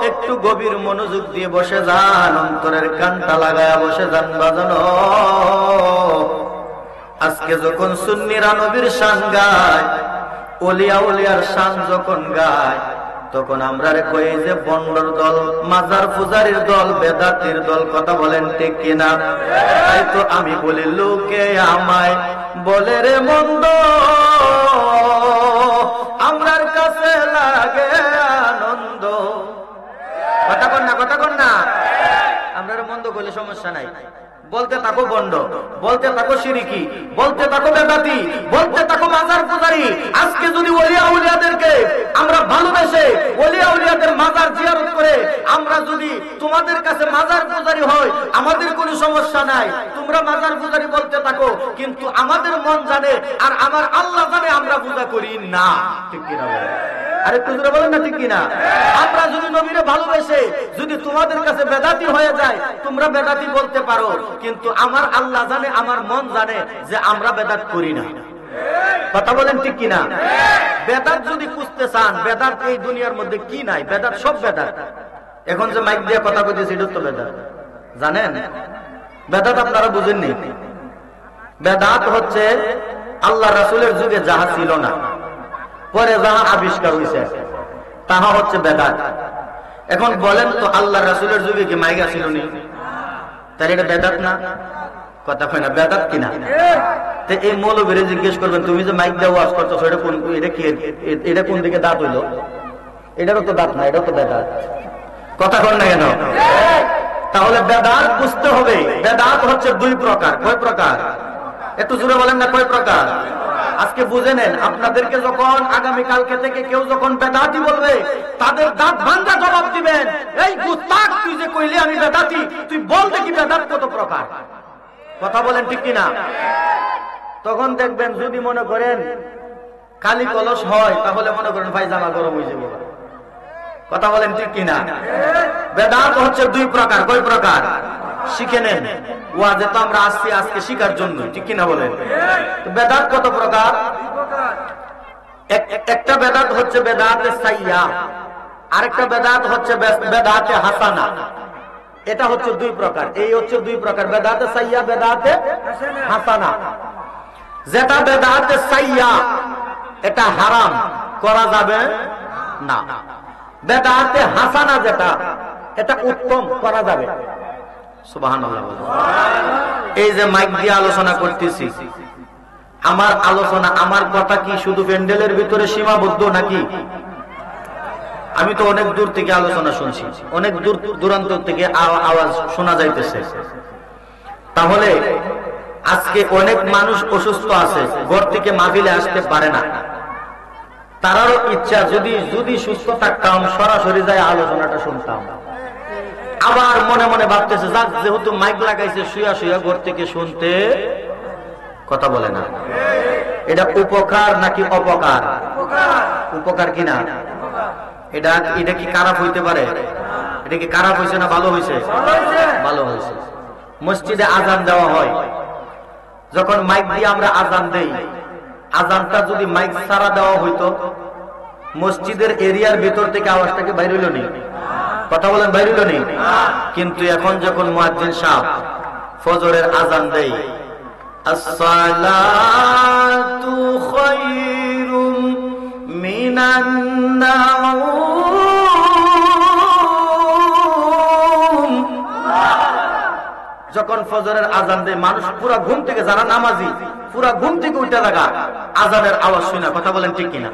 একটু গভীর মনোযোগ দিয়ে বসে যান, অন্তরের কানটা লাগায়া বসে যান বাজানো। আজকে যখন সুন্নিরা নবীর শান গায়, ওলিয়া উলিয়ার শান যখন গায়, তখন আমরা কই যে বন্ডর দল, মাজার পূজারীর দল, বেদাতির দল। কথা বলেন ঠিক কিনা? তাই তো আমি বলি, লোকে আমায় বলে রে মন্দ, আমরার কাছে লাগে আনন্দ। কথা কন না, কথা কন না। আমরা মন্দ করলে সমস্যা নাই, বলতে থাকো বন্ড, বলতে থাকো শিরকি, বলতে থাকো বেদাতি, বলতে থাকো মাজার পূজারী। আজকে যদি ওলিয়া উলিয়াদেরকে আমরা ভালোবেসে, ওলিয়া উলিয়াদের মাজার জিয়ারত করে আমরা যদি তোমাদের কাছে মাজার পূজারী হয়, আমাদের কোনো সমস্যা নাই। তোমরা মাজার পূজারী বলতে থাকো, কিন্তু আমাদের মন জানে আর আমার আল্লাহ জানে আমরা পূজা করি না। ঠিক কিনা বলেন? আরে তুজরা বলেন না ঠিক কিনা? আমরা যদি নবীরে ভালোবেসে যদি তোমাদের কাছে বেদাতি হয়ে যায়, তোমরা বেদাতি বলতে পারো, কিন্তু আমার আল্লাহ জানে, আমার মন জানে যে আমরা বেদাত করি না। কথা বলেন ঠিক কিনা? বেদাত যদি খুঁজতে চান, বেদাত এই দুনিয়ার মধ্যে কি নাই? বেদাত সব বেদাত। এখন যে মাইক দিয়ে কথা কইতেছি, এটা তো বেদাত। জানেন বেদাত আপনারা বুঝেননি? বেদাত হচ্ছে আল্লাহ রাসূলের যুগে যাহা ছিল না, পরে যাহা আবিষ্কার হয়েছে, তাহা হচ্ছে বেদাত। এখন বলেন তো, আল্লাহ রাসূলের যুগে কি মাইক ছিল নি? তাহলে এটা বেদাত না? কথা কয় না, বেদাত কিনা? তো এই মৌলবীরে জিজ্ঞেস করবেন, তুমি যে মাইক দিয়ে ওয়াজ করছো, এটা কোন, এটা কি, এটা কোন দিকে দাঁত হইলো? এটারও তো দাঁত না, এটাও তো বেদাত। কথা কন না কেন? তাহলে বেদাত বুঝতে হবে। বেদাত হচ্ছে দুই প্রকার। কয় প্রকার? একটু জোরে বলেন না, কয় প্রকার? আজকে বুঝে নেন, আপনাদেরকে যখন আগামী কালকে থেকে কেউ যখন বেদাতি বলবে, তাদের দাঁত ভাঙ্গা জবাব দিবেন, এই গুস্তাখ, তুই যে কইলি আমি বেদাতি, তুই বল দেখি বেদাত কত প্রকার। কথা বলেন ঠিক কিনা? তখন দেখবেন, যদি মনে করেন কালি কলস হয়, তাহলে মনে করেন পায়জামা গরম হয়ে যাবে। কথা বলেন ঠিক কিনা? বেদাত হচ্ছে দুই প্রকার। কয় প্রকার? শিখে নেন, ওয়াজে তো আমরা আসছি আজকে শিখার জন্য। ঠিক কিনা বলেন? বেদাত কত প্রকার? একটা বেদাত হচ্ছে বেদাতে সাইয়া, আরেকটা বেদাত হচ্ছে বেদাতে হাসানা। এটা হচ্ছে দুই প্রকার। এই হচ্ছে দুই প্রকার, বেদাতে সাইয়া, বেদাতে হাসানা। যেটা বেদাতে সাইয়া, এটা হারাম, করা যাবে না। বেদাতে হাসানা যেটা, এটা উত্তম, করা যাবে। সুবহানাল্লাহ। এই যে মাইক দিয়ে আলোচনা করতেছি, আমার আলোচনা, আমার কথা কি শুধু প্যান্ডেলের ভিতরে সীমাবদ্ধ নাকি? আমি তো অনেক দূর থেকে আলোচনা শুনছি, অনেক দূর দূরান্ত থেকে আওয়াজ শোনা যাইতেছে। তাহলে আজকে অনেক মানুষ অসুস্থ আছে, ঘর থেকে মাহফিলে আসতে পারে না। তারারও ইচ্ছা, যদি সুস্থ থাকতাম সরাসরি যায় আলোচনাটা শুনতাম। আবার মনে মনে ভাবতেছে, যাক যেহেতু মাইক লাগাইছে, শুয়া শুয়া ঘর থেকে শুনতে। কথা বলে না। এটা উপকার নাকি অপকার? উপকার কিনা? এটা কি খারাপ হইতে পারে? এটা কি খারাপ হয়েছে না ভালো হয়েছে? ভালো হয়েছে। মসজিদে আজান দেওয়া হয়, যখন মাইক দিয়ে আমরা আজান দেই, আজানটা যদি মাইক ছাড়া দেওয়া হইতো, মসজিদের এরিয়ার ভিতর থেকে আওয়াজটাকে বাইরে হইল নি? কথা বলেন, বাইরে হইল নি? কিন্তু এখন যখন মুয়াজ্জিন সাহেব ফজরের আজান দেয়, আসসালাতু খায়রুম মিনান নাওম, যখন ফজরের আজান দেয়, মানুষ পুরা ঘুম থেকে, যারা নামাজি পুরা ঘুম থেকে উঠে থাকা আজানের আওয়াজ শুনে। কথা বলেন ঠিক কিনা?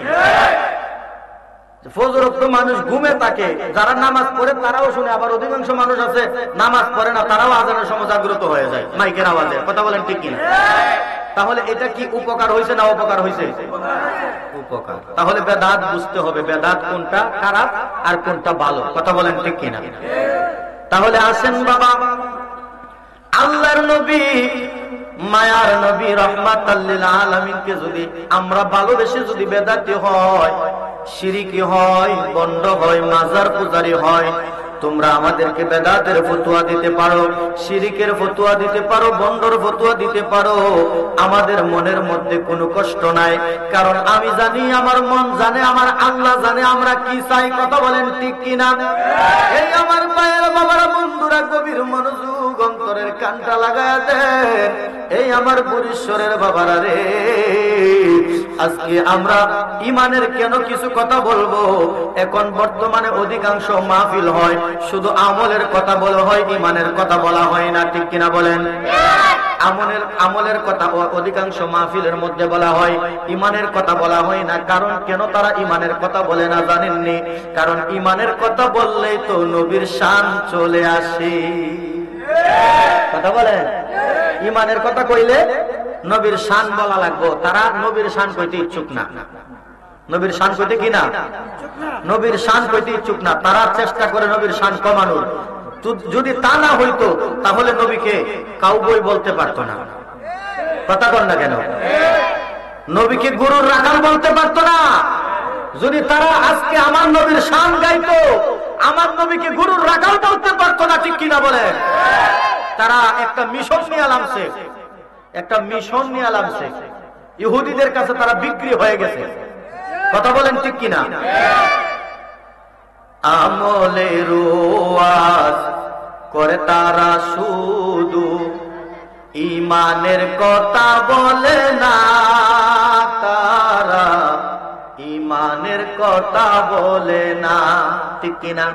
ফজর তো মানুষ ঘুমে থাকে, যারা নামাজ পড়ে তারাও শুনে, আবার অধিকাংশ মানুষ আছে নামাজ পড়ে না, তারাও আজানের সময় জাগ্রত হয়ে যায় মাইকের আওয়াজে। কথা বলেন ঠিক কিনা? তাহলে এটা কি উপকার হয়েছে না অপকার হয়েছে? উপকার। তাহলে বেদাত বুঝতে হবে, বেদাত কোনটা খারাপ আর কোনটা ভালো। কথা বলেন ঠিক কিনা? তাহলে আসেন বাবা, আল্লাহর নবী মায়ার নবী রাহমাতাল লিল আলামিনকে যদি আমরা ভালোবেসে যদি বেদাতি হয়, শিরকি হয়, বন্ড হয়, মাজার পূজারি হয়, তোমরা আমাদেরকে বেদাতের ফতোয়া দিতে পারো, শিরকের ফতোয়া দিতে পারো, বন্ডর ফতোয়া দিতে পারো, আমাদের মনের মধ্যে কোনো কষ্ট নাই। কারণ আমি জানি, আমার মন জানে, আমার আল্লাহ জানে আমরা কি চাই। কথা বলেন ঠিক কিনা? এই আমার ভাইয়েরা, বাবারা, বন্ধুরা, গভীর মনোযোগ, অন্তরের কানটা লাগায় দেন। এই আমার বরিশ্বরের বাবারা রে, আজকে আমরা ইমানের কেন কিছু কথা বলবো। এখন বর্তমানে অধিকাংশ মাহফিল হয় শুধু আমলের কথা বলা হয়, ইমানের কথা বলা হয় না, ঠিক কিনা বলেন? আমলের কথা অধিকাংশ মাহফিলের মধ্যে বলা হয়, ইমানের কথা বলা হয় না। কারণ কেন তারা ইমানের কথা বলে না জানেননি? কারণ ইমানের কথা বললেই তো নবীর শান চলে আসে। কথা বলেন, ইমানের কথা কইলে নবীর শান বলা লাগবে। তারা নবীর শান কইতে ইচ্ছুক না। নবীর শান কইতে কি না? নবীর শান কইতে ইচ্ছুক না। তারা চেষ্টা করে নবীর শান কমানোর। যদি তা না হইতো তাহলে নবীকে কাউবই বলতে পারতো না। কথা বল না কেন? নবীকে গুরুর রাখাল বলতে পারতো না। যদি তারা আজকে আমার নবীর শান গাইতো, আমার নবীকে গুরুর রাখাল বলতে পারতো না, ঠিক কিনা বলেন? তারা একটা মিশন নিয়ে আলামছে, একটা মিশন নিয়ে আলামছে। ইহুদিদের কাছে তারা বিক্রি হয়ে গেছে। কথা বলেন ঠিক কিনা? আমলের ওয়াজ করে তারা শুধু, ইমানের কথা বলে না তারা, ইমানের কথা বলে না, ঠিক কিনা?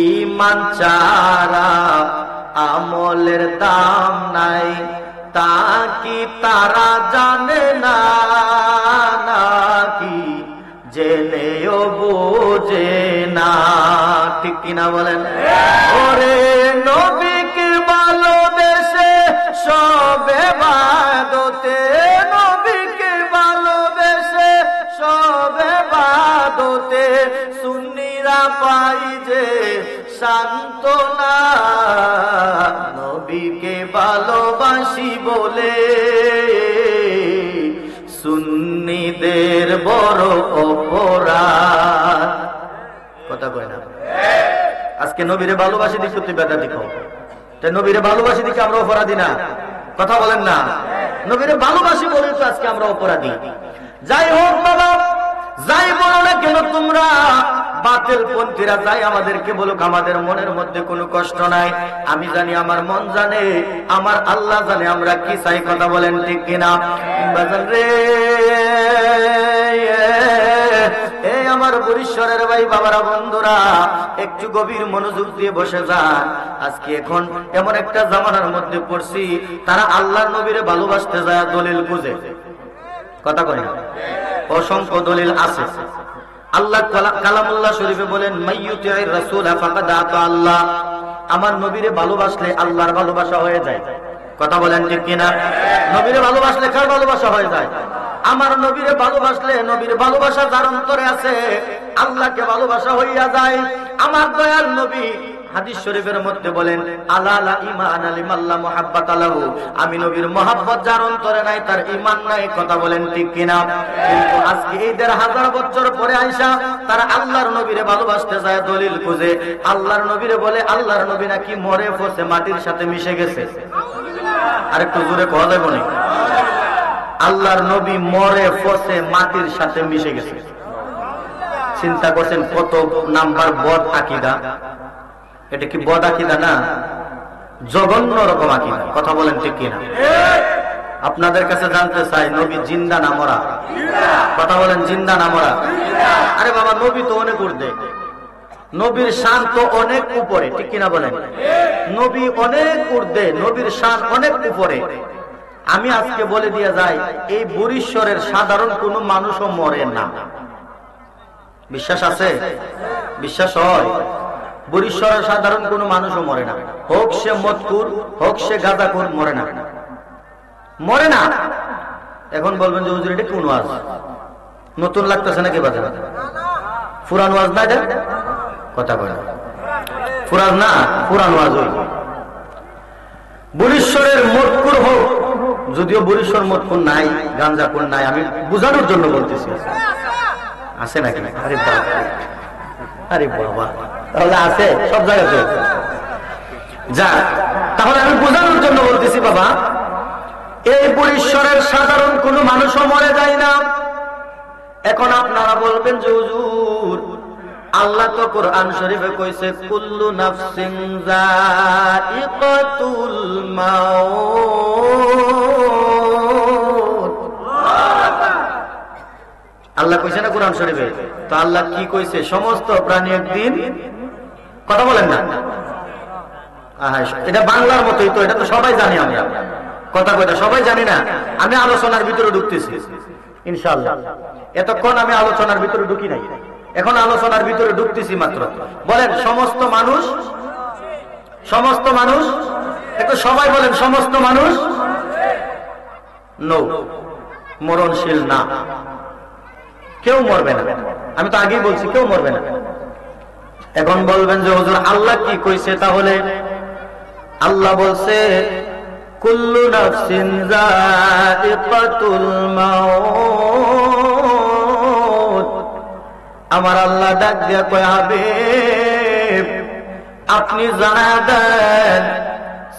ইমান ছাড়া আমলের দাম নাই, তা কি তারা জানে না? নাকি জেনেও বোঝে না, ঠিক কিনা বলেন? ওরে নবীকে ভালোবেসে সবে বাদতে, নবীকে ভালোবেসে সবে বাদতে, সুন্নিরা পাই যে সান্ত্বনা, নবীকে ভালোবাসি বলে সুন্নিদের বড় অপরাধ। কথা কয় না? আজকে নবীরে ভালোবাসি দিকে তুই বেদাতি কও, তাই নবীরে ভালোবাসি দিকে আমরা অপরাধী না? কথা বলেন না? নবীরে ভালোবাসি বলে তো আজকে আমরা অপরাধী। যাই হোক বাবা, যাই বলো না কেন তোমরা, বাতিল পন্থীরা যাই আমাদেরকে বলুক, আমাদের মনের মধ্যে কোনো কষ্ট নাই। আমি জানি, আমার মন জানে, আমার আল্লাহ জানে আমরা কি চাই। কথা বলেন ঠিক কিনা? বাজান রে, এই আমার বরিশ্বরের ভাই বাবারা, বন্ধুরা, একটু গভীর মনোযোগ দিয়ে বসে যান। আজকে এখন এমন একটা জামানার মধ্যে পড়ছি, তারা আল্লাহর নবীরে ভালোবাসতে যায় দলিল খুঁজে। কথা কয় না? অসংখ্য দলিল আছে। আল্লাহ কালামুল্লাহ শরীফে বলেন, মাইয়ুতির রাসূল ফাকাদ আতা আল্লাহ, আমার নবীরে ভালোবাসলে আল্লাহর ভালোবাসা হয়ে যায়। কথা বলেন ঠিক কিনা? নবীরে ভালোবাসলে কার ভালোবাসা হয়ে যায়? আমার নবীরে ভালোবাসলে, নবীর ভালোবাসা যার অন্তরে আছে, আল্লাহকে ভালোবাসা হইয়া যায়। আমার দয়াল নবী হাদিস শরীফের মধ্যে বলেন, আলা লা ঈমান লিমান লা মুহাব্বাতা লাহু, আমি নবীর মহব্বত যার অন্তরে নাই তার ঈমান নাই। কথা বলেন ঠিক কিনা? কিন্তু আজকে এই ১৫০০ বছর পরে আইসা তারা আল্লাহর নবীরে ভালোবাসতে যায় দলিল খুঁজে। আল্লাহর নবীরে বলে আল্লাহর নবী নাকি মরে পচে মাটির সাথে মিশে গেছে। আরেকটু জোরে কথা যাবে না? আল্লাহর নবী মরে পচে মাটির সাথে মিশে গেছে। চিন্তা করছেন কত নাম্বার বদ আকীদা? এটা কি বদ আকীদা না? জঘন্য রকম আকীদা। কথা বলেন ঠিক কিনা? আপনাদের কাছে জানতে চাই, নবী জিন্দা না মরা? কথা বলেন, জিন্দা না মরা? আরে বাবা, নবী তো অনেক ঊর্ধ্বে, নবীর শান তো অনেক উপরে, ঠিক কিনা বলেন? নবী অনেক ঊর্ধ্বে, নবীর শান অনেক উপরে। আমি আজকে বলে দিয়ে যাই, এই বরিশ্বরের সাধারণ কোন মানুষও মরে না। বিশ্বাস আছে? বিশ্বাস হয়? বরিশ্বরের সাধারণ কোন মানুষও মরে না। হোক সে মদকুর, হোক সে গাঁজাখোর, মরে না, মরে না। এখন বলবেন যে হুজুর এটা কোন ওয়াজ? নতুন লাগতেছে নাকি বাজার? পুরান ওয়াজ না এটা? কথা বলে পুরান না, পুরান ওয়াজ। ওই বরিশ্বরের মদকুর হোক যদিও বুড়ি শরমতপুর নাই, গাঞ্জাপুর নাই, আমি বুঝানোর জন্য বলতেছি। আছে নাকি? আরে বাবা, আরে বাবা, তাহলে আছে সব জায়গাতে। যা, তাহলে আমি বোঝানোর জন্য বলতেছি বাবা, এই পরিসরের সাধারণ কোন মানুষও মরে যায় না। এখন আপনারা বলবেন যে হুজুর, আল্লাহ তো কোরআন শরীফে কইছে কুল্লু নাফসিন যায়িকাতুল মাউত। আল্লাহ কইছে না কোরআন শরীফে? তো আল্লাহ কি কইছে? সমস্ত প্রাণী একদিন, কথা বলেন না, এটা বাংলার মতোই তো, এটা তো সবাই জানি আমরা, কথা কইটা সবাই জানি না। আমি আলোচনার ভিতরে ঢুকতেছি ইনশাআল্লাহ। এতক্ষণ আমি আলোচনার ভিতরে ঢুকি নাই, এখন আলোচনার ভিতরে ঢুকতেছি মাত্র। বলেন সমস্ত মানুষ, সমস্ত মানুষ, একটু সবাই বলেন সমস্ত মানুষ নো, মরণশীল না, কেউ মরবে না। আমি তো আগেই বলছি কেউ মরবে না। এখন বলবেন যে হুজুর আল্লাহ কি কইছে? তাহলে আল্লাহ বলছে কুল্লু নাফসিন যায়িকাতুল মাউত। আমার আল্লাহ ডাক দিয়া কয়, হাবিব আপনি জানায়া দেন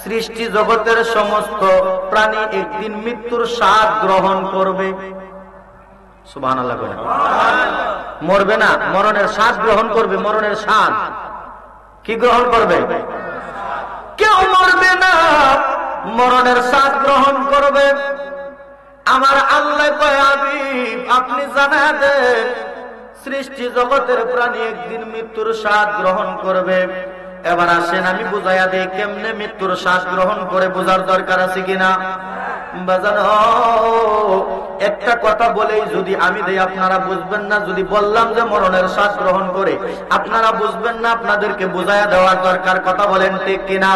সৃষ্টি জগতের সমস্ত প্রাণী একদিন মৃত্যুর স্বাদ গ্রহণ করবে। সুবহানাল্লাহ বলেন। মরবে না, মরণের স্বাদ গ্রহণ করবে। মরণের স্বাদ কি গ্রহণ করবে? কেউ মরবে না, মরণের স্বাদ গ্রহণ করবে। আমার আল্লাহ কয়, হাবিব আপনি জানায়া দেন সৃষ্টি জগতের প্রাণী একদিন মৃত্যুর স্বাদ গ্রহণ করবে। এবার আসেন আমি বুঝাইয়া দেই কেমনে মৃত্যুর শ্বাস গ্রহণ করে, বোঝার দরকার আছে কিনা? বাজানো একটা কথা বলেই যদি আমি দেই আপনারা বুঝবেন না। যদি বললাম যে মরণের শ্বাস গ্রহণ করে, আপনারা বুঝবেন না, আপনাদেরকে বুঝাইয়া দেওয়ার দরকার। কথা বলেন ঠিক কিনা?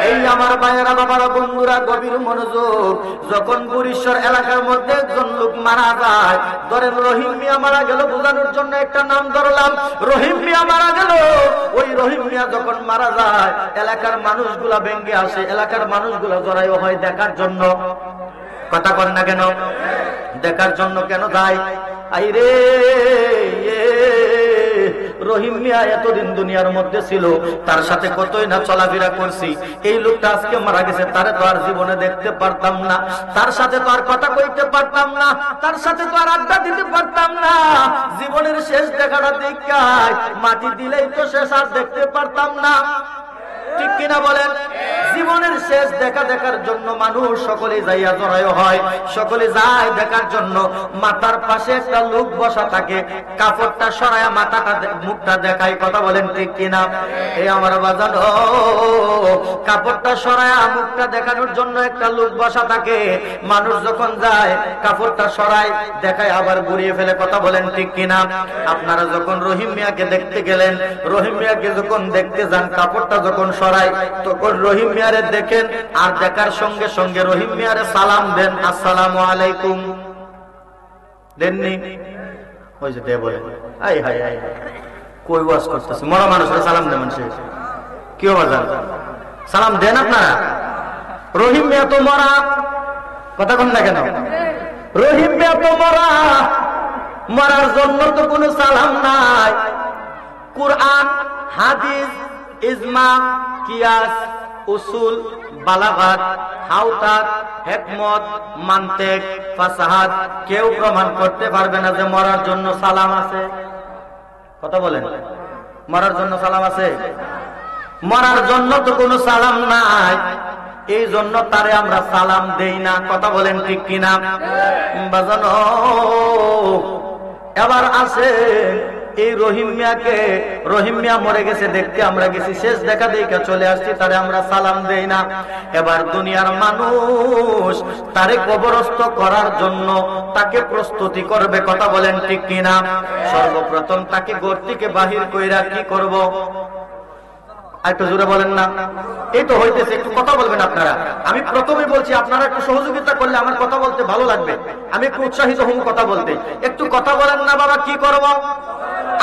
এই আমার ভাইয়েরা, বাবারা, বন্ধুরা, গভীর মনোযোগ। যখন বুড়িশ্বর এলাকার মধ্যে একজন লোক মারা যায়, ধরেন রহিম মিয়া মারা গেল, বোঝানোর জন্য একটা নাম ধরলাম, রহিম মিয়া মারা গেল। ওই রহিম মিয়া যখন মারা যায়, এলাকার মানুষগুলা ভেঙ্গে আসে, এলাকার মানুষগুলা জড়াইও হয় দেখার জন্য। কথা করেন না কেন? দেখার জন্য কেন যায়? আইরে রহিম মিয়া এতদিন দুনিয়ার মধ্যে ছিল, তার সাথে কতই না চলাফেরা করছি। এই লোকটা আজকে মারা গেছে, তারে তো আর জীবনে দেখতে পারতাম না, তার সাথে তো আর কথা কইতে পারতাম না, তার সাথে তো আর আড্ডা দিতে পারতাম না। জীবনের শেষ দেখাটা দেখায় মাটি দিলেই তো শেষ আর দেখতে পারতাম না। ঠিক কিনা বলেন? জীবনের শেষ দেখা দেখার জন্য মানুষ সকলে যাইয়া জড়ায় হয়, সকলে যায় দেখার জন্য। মাথার পাশে একটা লোক বসা থাকে, কাপড়টা সরায়া মাথাটা মুখটা দেখায়। কথা বলেন ঠিক কিনা? এই আমার বাজান, কাপড়টা সরায়া মুখটা দেখানোর জন্য একটা লোক বসা থাকে। মানুষ যখন যায় কাপড়টা সরায় দেখায়, আবার ঘুরিয়ে ফেলে। কথা বলেন ঠিক কিনা? আপনারা যখন রহিম মিয়াকে দেখতে গেলেন, রহিম মিয়াকে যখন দেখতে যান, কাপড়টা যখন সরায়, তখন রহিম মিয়ারে দেখেন, আর দেখার সঙ্গে সঙ্গে রহিম মিয়ারে সালাম দেন, আসসালামু আলাইকুম। দেননি? ওই যে দে বলে, আই হাই হাই, কই ওয়াজ করতেছে, মরা মানুষের সালাম দেন মানুষের, কি বাজান সালাম দেন আপনারা? রহিম মিয়া তো মরা, কথা কোন না কেন? রহিম মিয়া তো মরা, মরার জন্য তো কোনো সালাম নাই। কুরআন, হাদিস, ইজমা, কিয়াস, উসুল, বালাগাত, হাওতাত, হিকমত, মানতিক, ফাসাহাত কেউ প্রমাণ করতে পারবে না যে মরার জন্য সালাম আছে। কথা বলেন, মরার জন্য সালাম আছে? মরার জন্য তো কোনো সালাম নাই, এই জন্য তারে আমরা সালাম দেই না। কথা বলেন ঠিক কিনা? বাজানো এবার আছে এই রহিম মিয়াকে, রহিম মিয়া মরে গেছে দেখতে আমরা গেছি, শেষ দেখা দেখে চলে আসছি, তারে আমরা সালাম দেই না। এবার দুনিয়ার মানুষ তারে কবরস্থ করার জন্য তাকে প্রস্তুতি করবে। কথা বলেন ঠিক কিনা? সর্বপ্রথম তাকে ঘর থেকে বাহির কইরা কি করব? একটু জোরে বলেন না? এই তো হইতেছে, একটু কথা বলবেন আপনারা। আমি প্রথমে বলছি আপনারা একটু সহযোগিতা করলে আমার কথা বলতে ভালো লাগবে, আমি একটু উৎসাহিত হব কথা বলতে। একটু কথা বলেন না বাবা, কি করব?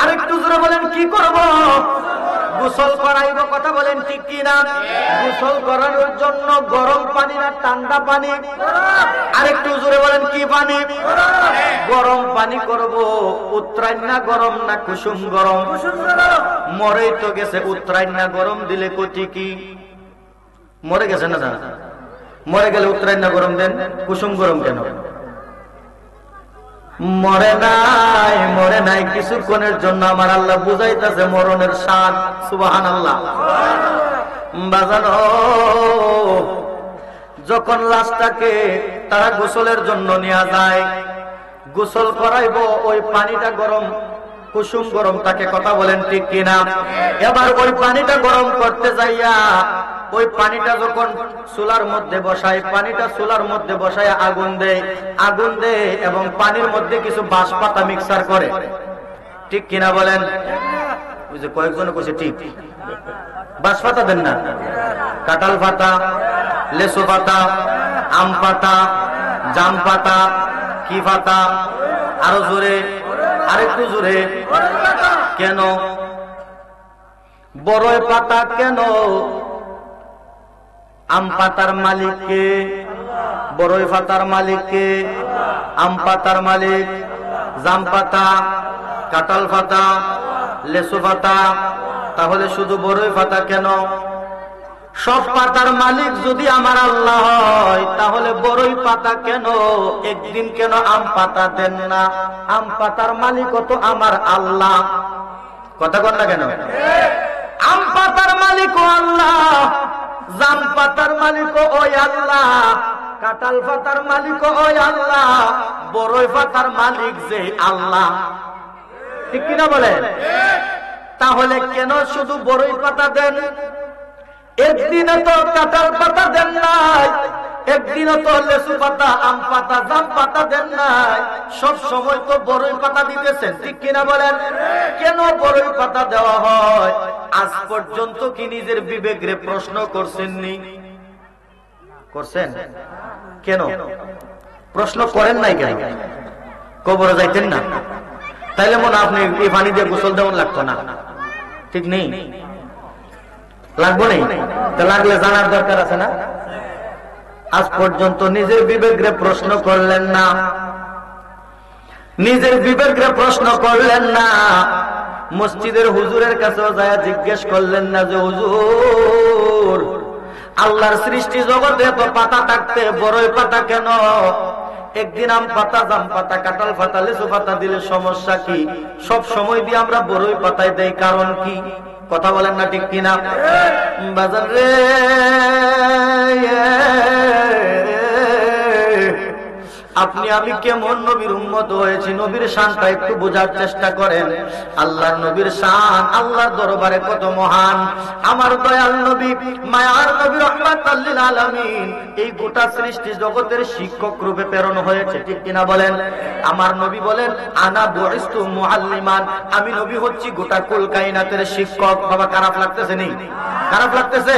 আর একটু জোরে বলেন, কি করব? গোসল করাইব, কথা বলেন ঠিক কিনা? গোসল করানোর জন্য গরম পানি না ঠান্ডা পানি? আরেকটু জোরে বলেন কি পানি? গরম পানি করব। উত্তরায়ণ না গরম না কুসুম গরম? মরেই তো গেছে, উত্তরায়ণ না গরম দিলে কতি কি? মরে গেছে না? মরে গেলে উত্তরায়ণ না গরম দেন, কুসুম গরম কেন? মরে নাই, মরে নাই, কিছুক্ষণের জন্য আমার আল্লাহ বুঝাইতেছে মরণের স্বাদ। সুবহানাল্লাহ। বাজানো, যখন লাশটাকে তারা গোসলের জন্য নিয়ে যায়, গোসল করাইব, ওই পানিটা গরম, কুসুম গরম তাকে, কথা বলেন ঠিক কিনা? এবার ওই পানিটা গরম করতে যাইয়া ওই পানিটা যখন চুলার মধ্যে বসায়, পানিটা চুলার মধ্যে বসায় আগুন দেয়, আগুন দেয় এবং পানির মধ্যে কিছু বাঁশ পাতা মিক্সার করে, ঠিক কিনা বলেন? ওই যে কয়েকজনে কইছে ঠিক, বাঁশ পাতা দেন না, কাঁঠাল পাতা, লেসু পাতা, আম পাতা, জাম পাতা, কি পাতা? আরো জোরে, আরেকটু জোরে। কেন বড়ই পাতা? কেন? আম পাতার মালিককে? বড়ই পাতার মালিককে? আম পাতার মালিক। জাম পাতা, কাঁঠাল পাতা, লেসু পাতা, তাহলে শুধু বড়ই পাতা কেন? সব পাতার মালিক যদি আমার আল্লাহ হয়, তাহলে বড়ই পাতা কেন? একদিন কেন আম পাতা দেন না? আম পাতার মালিকও তো আমার আল্লাহ, কথা বল না কেন? আম পাতার মালিকও আল্লাহ, জাম পাতার মালিকও ওই আল্লাহ, কাঁঠাল পাতার মালিকও ওই আল্লাহ, বড়ই পাতার মালিক যে আল্লাহ, ঠিক কিনা বলেন? তাহলে কেন শুধু বড়ই পাতা দেন? একদিনে তো কাঁঠাল পাতা দেন নাই, একদিনও তো লেসু পাতা, আম পাতা, জাম পাতা দেন নাই, সব সময় তো বড়ই পাতা দিতেছেন, ঠিক কিনা বলেন? কেন বড়ই পাতা দেওয়া হয়? আজ পর্যন্ত কি নিজের বিবেকরে প্রশ্ন করছেননি? করছেন? কেন প্রশ্ন করেন নাই? কেন কবরে যাইতেন না? তাইলে মনে আপনি এই পানি দিয়ে গোসল দেওয়ান লাগতো না, ঠিক নেই? লাগবো নেই? তা লাগলে জানার দরকার আছে না? আজ পর্যন্ত নিজের বিবেকরে প্রশ্ন করলেন না, নিজের বিবেকরে প্রশ্ন করলেন না। মসজিদের হুজুরের কাছেও যায় জিজ্ঞেস করলেন না যে হুজুর, আল্লাহর সৃষ্টি জগতে এত পাতা থাকতে বড়ই পাতা কেন? একদিন আম পাতা, জাম পাতা, কাঁঠাল পাতা, লেসু পাতা দিলে সমস্যা কি? সব সময় দিয়ে আমরা বড়ই পাতায় দেই, কারণ কি? কথা বলেন না ঠিক কিনা? বাজার রে, আপনি আমি কেমন নবীর উম্মত হয়েছি, নবীর শানটা একটু বোঝার চেষ্টা করেন। আল্লাহর নবীর শান আল্লাহর দরবারে কত মহান। আমার দয়াল নবী, মায়ার নবী, রাহমাতাল লিল আলামিন, এই গোটা সৃষ্টি জগতের শিক্ষক রূপে প্রেরণ হয়েছে, ঠিক কিনা বলেন? আমার নবী বলেন, আনা বুইস্তু মুআল্লিমান, আমি নবী হচ্ছি গোটা কুল কায়নাতের শিক্ষক। বাবা খারাপ লাগতেছে? নেই খারাপ লাগতেছে?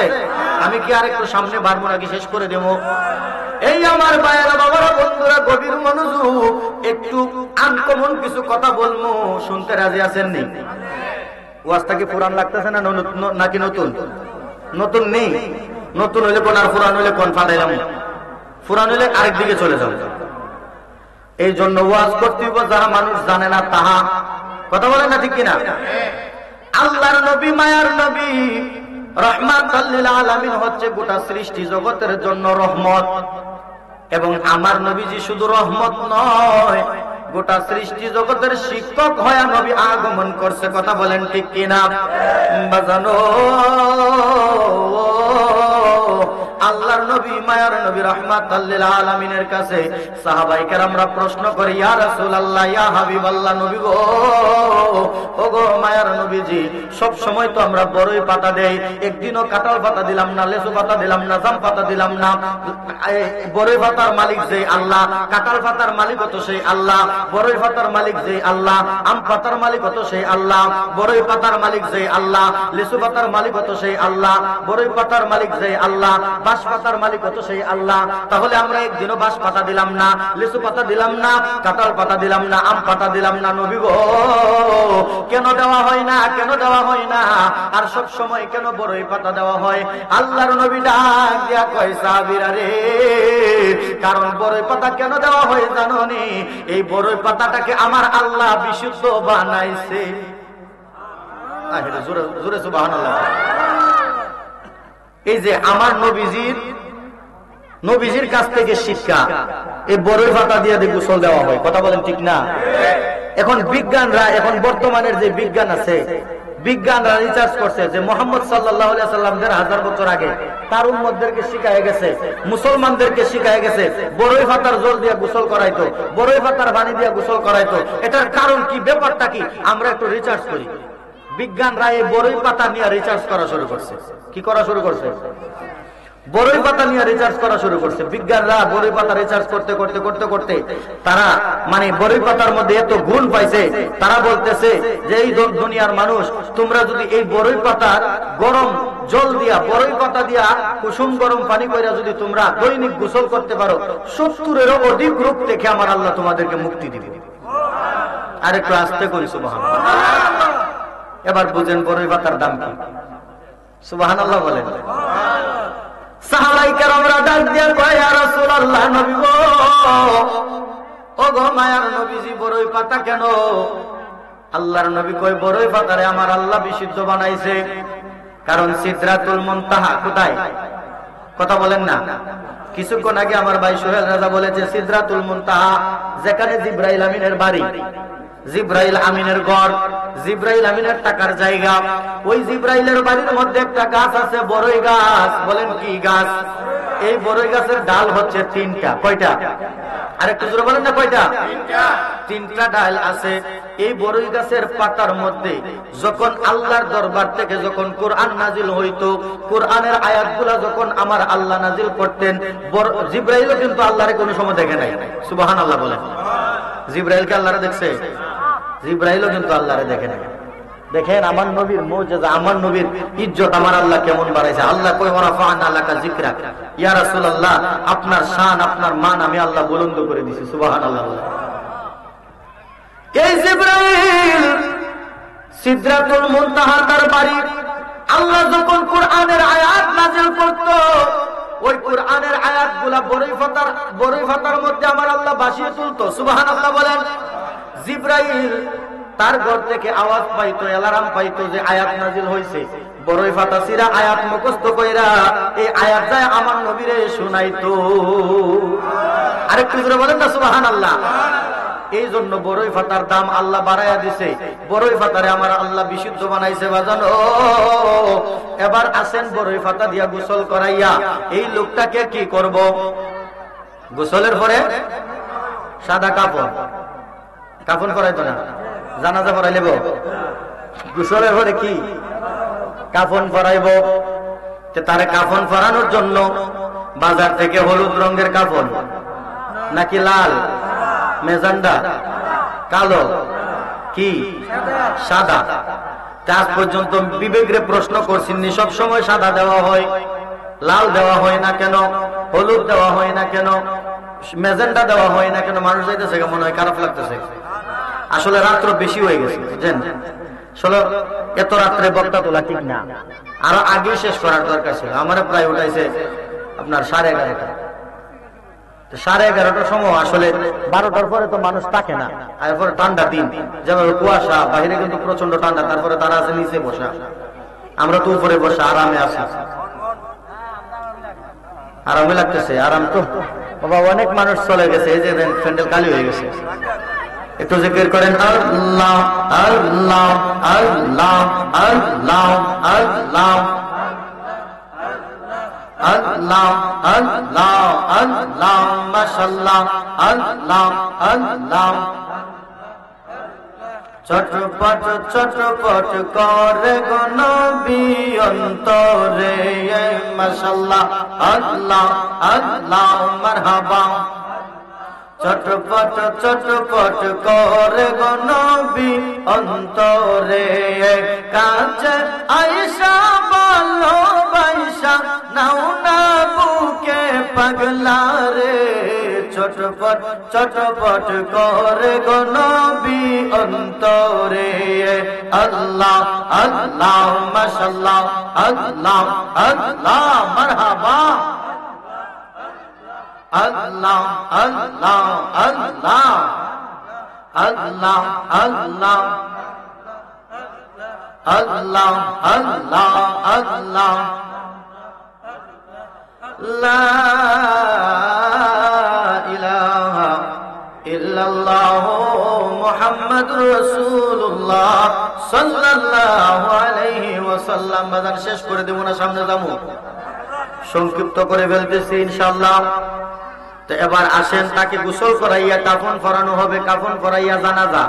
আমি কি আর একটু সামনে বাড়বো নাকি শেষ করে দেবো? এই আমার ভাইয়েরা, বাবারা, বন্ধুরা, গভীর মনোযোগ, একটু আনকমন কিছু কথা বলবো, শুনতে রাজি আছেন? নেই? ওয়াজটা কি পুরান লাগতেছে না নাকি নতুন? নতুন নেই? নতুন হইলে কোন, আর পুরান হইলে কোন? ফাটাইলাম। পুরান হইলে আরেক দিকে চলে যাবে। এই জন্য ওয়াজ করতে হবে যারা মানুষ জানে না তাহা, কথা বলেন না ঠিক কিনা? আল্লাহর নবী, মায়ার নবী, রাহমাতাল লিল আলামিন হচ্ছে গোটা সৃষ্টি জগতের জন্য রহমত। এবং আমার নবীজি শুধু রহমত নয়, গোটা সৃষ্টি জগতের শিক্ষক হয়ে নবী আগমন করছে, কথা বলেন ঠিক কিনা? বাজানো, আল্লাহর নবী, মায়ার নবী, রাহমাতাল লিল আলামিনের কাছে সাহাবায়ে কেরামরা প্রশ্ন করে, ইয়া রাসূলুল্লাহ, ইয়া হাবিবাল্লাহ, নবী গো, ও গো মায়ার নবীজি, সব সময় তো আমরা বড়ই পাতা দেই, একদিনও কাঁঠাল পাতা দিলাম না, লেসু পাতা দিলাম না, জাম পাতা দিলাম না। বড়ই পাতার মালিক যে আল্লাহ, কাঁঠাল পাতার মালিক হতো সেই আল্লাহ, বড়ই পাতার মালিক যে আল্লাহ, আম পাতার মালিক হতো সেই আল্লাহ, বড়ই পাতার মালিক যে আল্লাহ, লেসু পাতার মালিক হতো সেই আল্লাহ, বড়ই পাতার মালিক যে আল্লাহ, বাঁশ পাতার পাতার মালিক হতো সেই আল্লাহ, তাহলে আমরা একদিনও বাঁশ পাতা দিলাম না, লিচু পাতা দিলাম না, কাঁঠাল পাতা দিলাম না, আম পাতা দিলাম না। নবী গো কেন দেওয়া হয় না, কেন দেওয়া হয় না? আর সব সময় কেন বড়ই পাতা দেওয়া হয়? আল্লাহর নবী ডাক দিয়া কয় সাহাবীরা রে, কারণ বড়ই পাতা কেন দেওয়া হয় জানো নি? এই বড়ই পাতাটাকে আমার আল্লাহ বিশুদ্ধ বানাইছে। জোরে জোরে সুবহানাল্লাহ। এই যে আমার নবীজির কাছ থেকে শিক্ষা, এই বড়ই পাতা দিয়ে গোসল দেওয়া হয়। কথা বলেন ঠিক না? এখন বিজ্ঞানরা, এখন বর্তমানের যে বিজ্ঞান আছে, বিজ্ঞানরা রিসার্চ করছে যে মুহাম্মদ সাল্লাল্লাহু আলাইহি সাল্লাম 1000 বছর আগে তার উম্মতদেরকে শিখায় গেছে, মুসলমানদেরকে শিখায় গেছে বড়ই পাতার জল দিয়ে গোসল করাইতো, বড়ই পাতার পানি দিয়ে গোসল করাইতো। এটার কারণ কি, ব্যাপারটা কি? আমরা একটু রিসার্চ করি। বিজ্ঞানরা এই বড়ই পাতা নিয়ে রিসার্চ করা শুরু করছে। কি করা শুরু করছে? বড়ই পাতা নিয়ে রিসার্চ করা শুরু করছে। বিজ্ঞানরা বড়ই পাতা রিসার্চ করতে করতে করতে করতে তারা মানে বড়ই পাতার মধ্যে এত গুণ পাইছে, তারা বলতেছে যে এই দুনিয়ার মানুষ, তোমরা যদি এই বড়ই পাতার গরম জল দিয়া, বড়ই পাতা দিয়া কুসুম গরম পানি কইরা যদি তোমরা দৈনিক গোসল করতে পারো, 70-এরও অধিক রোগ থেকে আমার আল্লাহ তোমাদেরকে মুক্তি দিবে। আর একটু আস্তে করি সুবহানাল্লাহ। এবার বুঝেন বড়ই পাতার দাম কি? সুবহানাল্লাহ বলেন। সাহাবায়ে কেরামরা ডাক দিয়া কয়, ইয়া রাসূলুল্লাহ, নবী গো, ও গো মায়ার নবীজি, বড়ই পাতা কেন? আল্লাহর নবী কয়, বড়ই পাতারে আমার আল্লাহ বিশুদ্ধ বানাইছে। কারণ সিদরাতুল মুনতাহা কোথায়? কথা বলেন না। কিছুক্ষণ আগে আমার ভাই সোহেল রাজা বলেছে সিদরাতুল মুনতাহা, যেখানে জিবরাইল আমিনের বাড়ি, জিবরাইল আমিনের গড়, জিবরাইল আমিনের টাকার জায়গা। ওই জিবরাইলের বাড়ির মধ্যে একটা গাছ আছে, বড়ই গাছ। বলেন কি গাছ? এই বড়ই গাছের ডাল হচ্ছে 3টা। কয়টা? আরেকটু জোরে বলেন না, কয়টা? 3টা ডাল আছে। এই বড়ই গাছের পাতার মধ্যে যখন আল্লাহর দরবার থেকে যখন কোরআন নাজিল হইতো, কোরআনের আয়াতগুলা যখন আমার আল্লাহ নাজিল করতেন, জিবরাইলও কিন্তু আল্লাহরে কোনো সময় দেখে নাই। সুবহানাল্লাহ বলেন। জিবরাইলকে আল্লাহরে দেখছে? জিবরাইলও কিন্তু আল্লাহরে দেখে নাই। দেখেন আমার নবীর মুজিজা, আমার নবীর ইজ্জত আমার আল্লাহ কেমন বাড়াইছে। আল্লাহ কয়, ওয়া রাফা'না লাকা যিকরাক, ইয়া রাসূলুল্লাহ, আপনার শান, আপনার মান আমি আল্লাহ বুলন্দ করে দিয়েছি। সুবহানাল্লাহ। এই জিবরাইল সিদরাতুল মুনতাহা তার বাড়ি। আল্লাহ যখন কোরআনের আয়াত নাযিল করত, ওই কোরআনের আয়াতগুলা বড়ই পাতার মধ্যে আমার আল্লাহ ভাসিয়ে তুলতো। সুবহানাল্লাহ বলেন। জিবরাইল তার ঘর থেকে আওয়াজ পাইতো, অ্যালার্ম পাইতো যে আয়াত নাজিল হইছে। বড়ই পাতা ছিঁড়া আয়াত মুখস্থ কইরা এই আয়াত যায় আমার নবীরে শুনাইতো। আরেকটু জোরে বলেন না সুবহানাল্লাহ। এই জন্য বড়ই পাতার দাম আল্লাহ বাড়াইয়া দিছে। বড়ই পাতারে আমার আল্লাহ বিশুদ্ধ বানাইছে। বাজানো এবার আসেন বড়ই পাতা দিয়া গোসল করাইয়া এই লোকটাকে কি করব? গোসলের পরে সাদা কাফন করাইতো না, জানাজা পড়াই নেব। গোসলের পরে কি কাফন পরাইব। তারে কাফন পরানোর জন্য বাজার থেকে হলুদ রঙের কাফন, নাকি লাল, মেজান্ডা, কালো, কি সাদা? আজ পর্যন্ত বিবেকরে প্রশ্ন করছেন, সব সময় সাদা দেওয়া হয়, লাল দেওয়া হয় না কেন? হলুদ দেওয়া হয় না কেন? মেজেন্ডা দেওয়া হয় না কেন? মানুষ যাইতেছে মনে হয় খারাপ লাগতেছে। আসলে রাত্র বেশি হয়ে গেছে, বুঝছেন? আসলে এত রাত্রে বক্তা তোলা ঠিক না, আরো আগে শেষ করার দরকার ছিল। আমার প্রায় উঠাইছে আপনার 11:30। 11:30টার সময় আসলে 12টার পরে তো মানুষ থাকে না। এরপরে ঠান্ডা দিন, যেমন কুয়াশা, বাইরে কিন্তু প্রচন্ড ঠান্ডা। তারপরে তারা আছে নিচে বসা, আমরা তো উপরে বসা আরামে আছি। আরামে লাগতেছে, আরাম তো বাবা। অনেক মানুষ চলে গেছে, এই যে প্যান্ডেল খালি হয়ে গেছে। একটু জিকির করেন আল্লাহ আল্লাহ আল্লাহ আল্লাহ আল্লাহ আল্লাহ আল্লাহ আল্লাহ মাশাআল্লাহ আল্লাহ আল্লাহ। চটপট চটপট করে গো নবী অন্তরে, মাশাআল্লাহ আল্লাহ আল্লাহ মারহাবা। চটপট চটপট করে গো নবী অন্তরে, কাছে আয়েশা ভালোবাসা নাও না বুকে পাগলা রে চটপট চটপট করে গো নবী অন্তরে আল্লাহ আল্লাহ মাশাআল্লাহ আল্লাহ আল্লাহ মারহাবা আল্লাহ আল্লাহ আল্লাহ আল্লাহ আল্লাহ আল্লাহ আল্লাহ আল্লাহ লা ইলাহা ইল্লাল্লাহ মুহাম্মাদুর রাসূলুল্লাহ সাল্লাল্লাহু আলাইহি ওয়াসাল্লাম। বাজার শেষ করে দেব না, সামনে যাবো, সংক্ষিপ্ত করে ফেলতেছি ইনশাআল্লাহ। তো এবার আসেন, তাকে গোসল করাইয়া কাফন পরানো হবে। কাফন পরাইয়া জানাজা,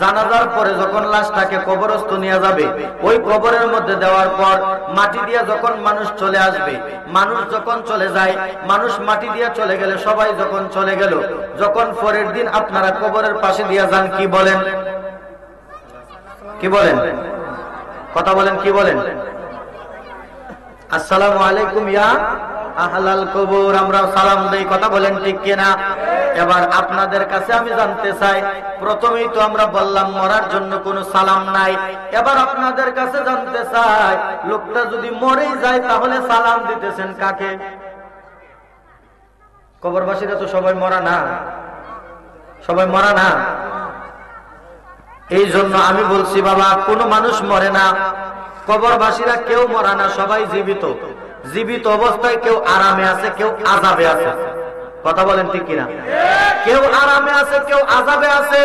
জানাজার পরে যখন লাশটাকে কবরস্থ নিয়ে যাবে, ওই কবরের মধ্যে দেওয়ার পর মাটি দিয়া যখন মানুষ চলে আসবে, মানুষ যখন চলে যায়, মানুষ মাটি দিয়া চলে গেলে, সবাই যখন চলে গেল, যখন পরের দিন আপনারা কবরের পাশে দিয়া যান, কি বলেন? কি বলেন? কথা বলেন, কি বলেন? আসসালামু আলাইকুম ইয়া আহলাল কবর, আমরা সালাম দেই। কথা বলেন ঠিক কিনা? এবার আপনাদের কাছে আমি জানতে চাই, প্রথমেই তো আমরা বললাম মরার জন্য কোনো সালাম নাই। এবার আপনাদের কাছে জানতে চাই, লোকটা যদি মরেই যায় তাহলে সালাম দিতেছেন কাকে? কবরবাসীরা তো সবাই মরা না, সবাই মরা না। এই জন্য আমি বলছি বাবা, কোনো মানুষ মরে না, কবরবাসীরা কেউ মরা না, সবাই জীবিত। জীবিত অবস্থায় কেউ আরামে আছে, কেউ আযাবে আছে। কথা বলেন ঠিক কিনা? কেউ আরামে আছে, কেউ আযাবে আছে।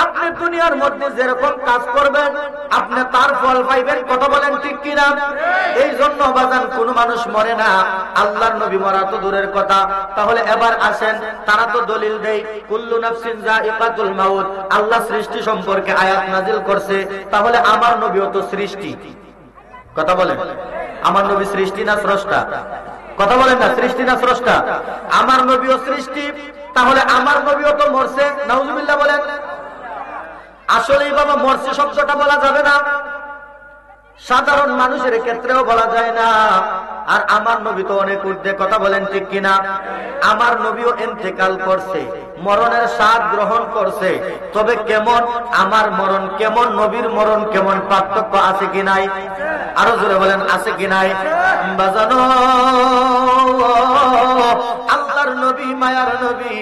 আপনি দুনিয়ার মধ্যে যেরকম কাজ করবেন আপনি তার ফল পাইবেন। কথা বলেন ঠিক কিনা? এই জন্য বাজান কোন মানুষ মরে না, আল্লাহর নবী মরা তো দূরের কথা। তাহলে এবার আসেন, তারা তো দলিল দেয় কুল্লু নাফসিন যায়িকাতুল মাউত, আল্লাহ সৃষ্টি সম্পর্কে আয়াত নাজিল করছে। তাহলে আমার নবীও তো সৃষ্টি। কথা বলেন, আমার নবী সৃষ্টি না স্রষ্টা? কথা বলেন না, সৃষ্টি না স্রষ্টা? আমার নবীও সৃষ্টি, তাহলে আমার নবীও তো মরছে। নাউজুবিল্লাহ বলেন। আসলেই বাবা মরছে শব্দটা বলা যাবে না, সাধারণ মানুষের ক্ষেত্রেও বলা যায় না। আর আমার নবী তো অনেক ঊর্ধ্বে। কথা বলেন ঠিক কিনা? আমার নবীও ইন্তেকাল করছে, মরণের স্বাদ গ্রহণ করছে। তবে কেমন আমার মরণ, কেমন নবীর মরণ, কেমন পার্থক্য আছে কি নাই? আরো জোরে বলেন, আছে কি নাই? বাজানো আল্লাহর নবী, মায়ার নবী,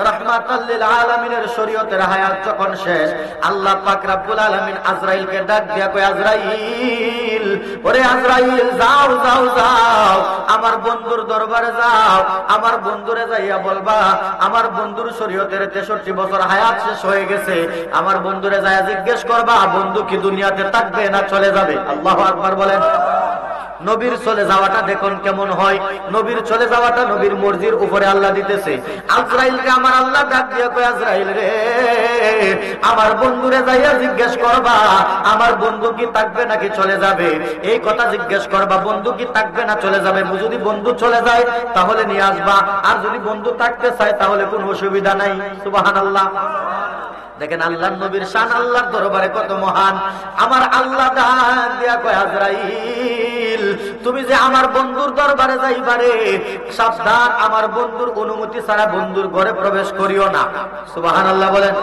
রাহমাতাল লিল আলামিনের শরীয়তের হায়াত যখন শেষ, আল্লাহ পাক রব্বুল আলামিন আজরাইলকে ডাক দিয়া কয়, আজরাইল, ওরে আজরাইল, যাও যাও যাও, আমার বন্ধুর দরবারে যাও। আমার বন্ধুরে যাইয়া বলবা আমার বন্ধুর শরীয়তের 63 বছর হায়াত শেষ হয়ে গেছে। আমার বন্ধুরে যাইয়া জিজ্ঞেস করবা বন্ধু কি দুনিয়াতে থাকবে না চলে যাবে? আল্লাহু আকবার বলেন। নবীর চলে যাওয়াটা দেখুন কেমন হয়। নবীর চলে যাওয়াটা নবীর মর্জির উপরে আল্লাহ দিতেছে। আজরাইলকে আমার আল্লাহ ডাক দিয়ে কয়, আজরাইল রে, আমার বন্ধুরে যাইয়া জিজ্ঞেস করবা আমার বন্ধু কি থাকবে নাকি চলে যাবে। এই কথা জিজ্ঞেস করবা, বন্ধু কি থাকবে না চলে যাবে। যদি বন্ধু চলে যায় তাহলে নিয়ে আসবা, আর যদি বন্ধু থাকতে চায় তাহলে কোনো অসুবিধা নাই। সুবহানাল্লাহ। দেখেন আল্লাহর নবীর শান আল্লাহর দরবারে কত মহান। আমার আল্লাহ ডাক দিয়া কয়, আজরাইল, তুমি যে আমার বন্ধুর দরবারে যাইবারে, সাবধান, আমার বন্ধুর অনুমতি ছাড়া বন্ধুর ঘরে প্রবেশ করিও না। সুবহানাল্লাহ বলেন।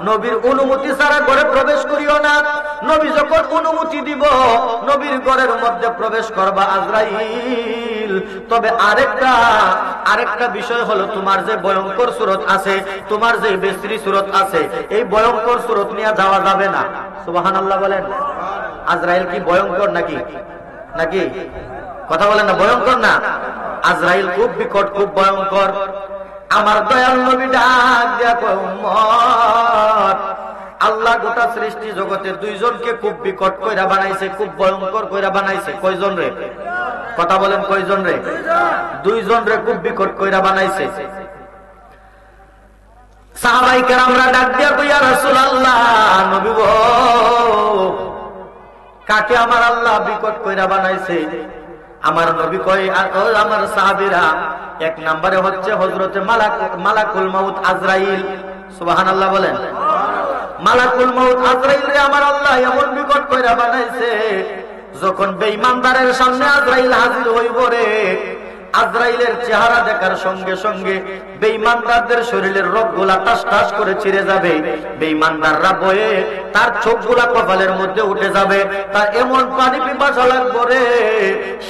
নবীর অনুমতি ছাড়া ঘরে প্রবেশ করিও না। নবী যখন অনুমতি দিব নবীর ঘরের মধ্যে প্রবেশ করবা আজরাইল। তবে আরেকটা বিষয় হলো, তোমার যে ভয়ঙ্কর সুরত আছে, তোমার যে বিশ্রী সুরত আছে, এই ভয়ঙ্কর সুরত নিয়ে যাওয়া যাবে না। সুবহানাল্লাহ বলেন। আজরাইল কি ভয়ঙ্কর নাকি? নাকি? কথা বলেন না, ভয়ঙ্কর না? আজরাইল খুব বিকট, খুব ভয়ঙ্কর। আমার দয়াল নবী ডাক দিয়া কয়, উম্মত, আল্লাহ গোটা সৃষ্টি জগতের দুইজনকে খুব বিকট কইরা বানাইছে, খুব ভয়ঙ্কর কইরা বানাইছে। কয়জন রে? কথা বলেন, কয়জন রে? দুইজন রে খুব বিকট কইরা বানাইছে। সাহাবায়ে কেরামরা ডাক দিয়া কই, ইয়া রাসূলুল্লাহ, নবী গো, কাকে আমার আল্লাহ বিকট কইরা বানাইছে? আমার নবী কয়, আমার সাহাবীরা, এক নম্বরে হচ্ছে হযরতে মালাকুল মাউত আজরাইল। সুবহানাল্লাহ বলেন। মালাকুল মাউত আজরাইল রে আমার আল্লাহ এমন বিকট কইরা বানাইছে, যখন বেঈমানদারের সামনে আজরাইল হাজির হইব রে, আজরাইলের চেহারা দেখার সঙ্গে সঙ্গে বেঈমানদারদের শরীরের রগগুলা টাস টাস করে ছিঁড়ে যাবে, বেঈমানদাররা বয়ে তার চোখগুলা কপালের মধ্যে উঠে যাবে, তার এমন পানি পিপাসা লাগবে রে,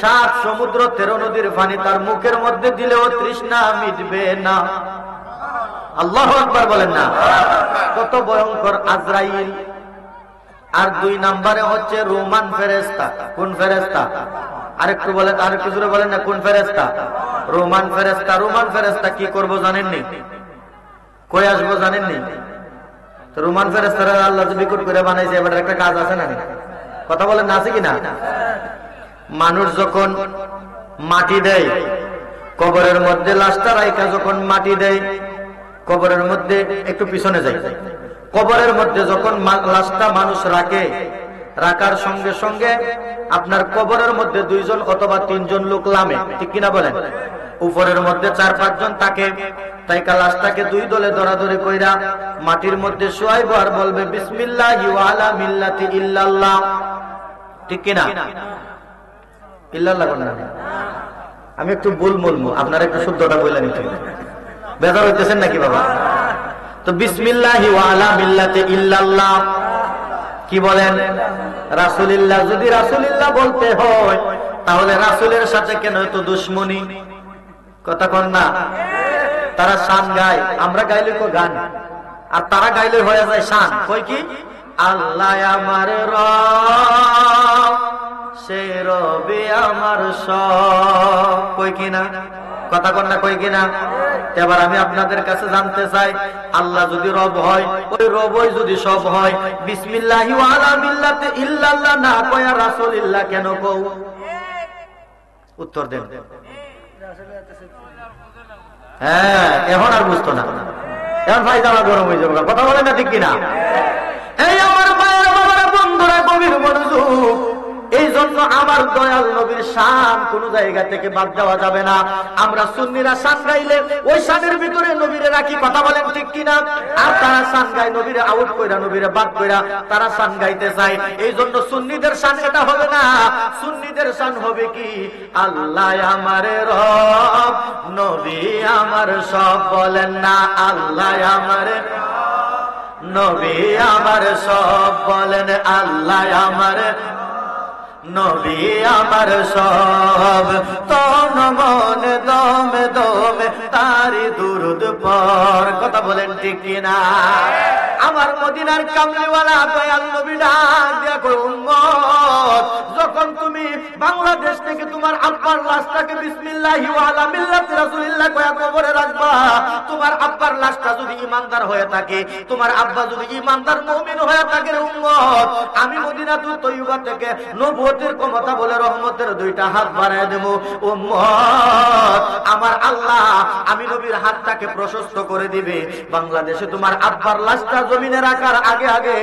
7 সমুদ্র 13 নদীর পানি তার মুখের মধ্যে দিলেও তৃষ্ণা মিটবে না। আল্লাহু আকবার বলেন না, কত ভয়ঙ্কর আজরাইল। আর 2 নম্বরে হচ্ছে রোমান ফেরেশতা। কোন ফেরেশতা? আরেকটু বলেন, আরেকটু জোরে বলেন না, কোন ফেরেশতা? রোমান ফেরেশতা। রোমান ফেরেশতা কি করবো জানেননি? কই আসবো জানেননি? তো রোমান ফেরেশতারা আল্লাহ যে বিকট করে বানাইছে, এবার একটা কাজ আছে না? কথা বলেন না, আছে কিনা? মানুষ যখন মাটি দেয় কবরের মধ্যে, লাশটা রাইখা যখন মাটি দেয় কবরের মধ্যে, একটু পিছনে যাই, কবরের মধ্যে যখন লাশটা মানুষ রাখে, রাখার সঙ্গে সঙ্গে আপনার কবরের মধ্যে 2 জন অথবা 3 জন লোক নামে, ঠিক কিনা বলেন? উপরের মধ্যে 4-5 জন থাকে, তাই লাশটাকে 2 দলে দরাদরি কইরা মাটির মধ্যে শুয়াইব আর বলবে বিসমিল্লাহি ওয়া আলা মিল্লাতি ইল্লাল্লাহ, ঠিক কিনা? ইল্লাল্লাহ বলেন। আমি একটু বলবো, আপনারা একটু শুদ্ধটা বলে নিতে, বেজার হইতেছেন নাকি বাবা? তো বিসমিল্লাহি ওয়া আলা মিল্লাতি ইল্লাল্লাহ কি বলেন? রাসূলুল্লাহ। যদি রাসূলুল্লাহ বলতে হয় তাহলে রাসূলের সাথে কেন এত দুশমনি? কথা কন না? তারা শান গায়, আমরা গাইলে কো গান, আর তারা গাইলে হয়ে যায় শান। কই কি? আল্লাহ আমার রব, সে রবে আমার সব। কই কিনা? কথা কন না, কই কিনা? এবার আমি আপনাদের কাছে জানতে চাই, আল্লাহ যদি রব হয়, ওই রবই যদি সব হয়, বিসমিল্লাহি ওয়া আলা মিল্লাতি ইল্লাল্লাহ না কয়া রাসূলুল্লাহ কেন কও? উত্তর দেন। হ্যাঁ, এখন আর বুঝতো না, এখন ভাই জামা গরম হয়ে যাবে। কথা বলেন না, ঠিক কিনা? এই আমার মায়ের বাবার বন্ধুরা, গভীর মনোযোগ। এই জন্য আমার দয়াল নবীর শান কোন জায়গা থেকে বাদ দেওয়া যাবে না। আমরা সুন্নিরা শান গাইলে ওই শানের ভিতরে নবীরে রাখি, কথা বলেন ঠিক কিনা? আর তারা শান গায় নবীরে আউট কইরা, নবীরে বাদ কইরা তারা শান গাইতে চায়। এই জন্য সুন্নিদের শান এটা হবে না। সুন্নিদের শান হবে কি? আল্লাহ আমার রব, নবী আমার সব। বলেন না, আল্লাহ আমার নবী আমার সব। বলেন আল্লাহ আমার নবী আমার সব। তন মন দমে দমে তারি দুরুদ পর। কথা বলেন ঠিক কিনা? আমার মদিনার কামলিওয়ালা দয়াল নবী ডাক দিয়া কই, উম্মত, যখন তুমি বাংলাদেশ থেকে তোমার আব্বার লাশটাকে বিসমিল্লাহি ওয়া আলা মিল্লাতি রাসূলিল্লাহ কয়া কবরে রাখবা, তোমার আব্বার লাশটা যদি ঈমানদার হয়ে থাকে, তোমার আব্বা যদি ঈমানদার মুমিন হয়ে থাকে, উম্মত, আমি মদিনাতুল তয়্যিবা থেকে নবুয়তের ক্ষমতা বলে রহমতের 2টা হাত বাড়ায় দেব। উম্মত, আমার আল্লাহ আমি নবীর হাতটাকে প্রশস্ত করে দিবে। বাংলাদেশে তোমার আব্বার লাশটা জমিনে রাখার আগে আগে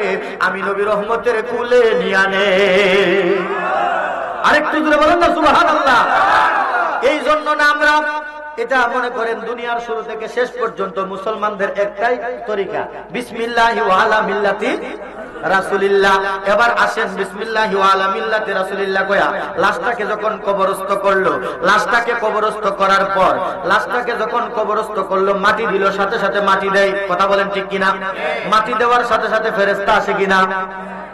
আমি নবী রহমতের কুলে নিয়ে আনে। আরেকটু জোরে বলেন না সুবহানাল্লাহ। এই জন্য না আমরা এটা মনে করেন দুনিয়ার শুরু থেকে শেষ পর্যন্ত মুসলমানদের একটাই তরিকা, বিসমিল্লাহি ওয়া আলা মিল্লাতি রাসূলিল্লাহ। এবার আসেন বিসমিল্লাহি ওয়া আলা মিল্লাতি রাসূলিল্লাহ কয়া লাশটাকে যখন কবরস্থ করলো, লাশটাকে কবরস্থ করার পর, লাশটাকে যখন কবরস্থ করলো, মাটি দিল, সাথে সাথে মাটি দেয়। কথা বলেন ঠিক কিনা? মাটি দেওয়ার সাথে সাথে ফেরেশতা আসে কিনা?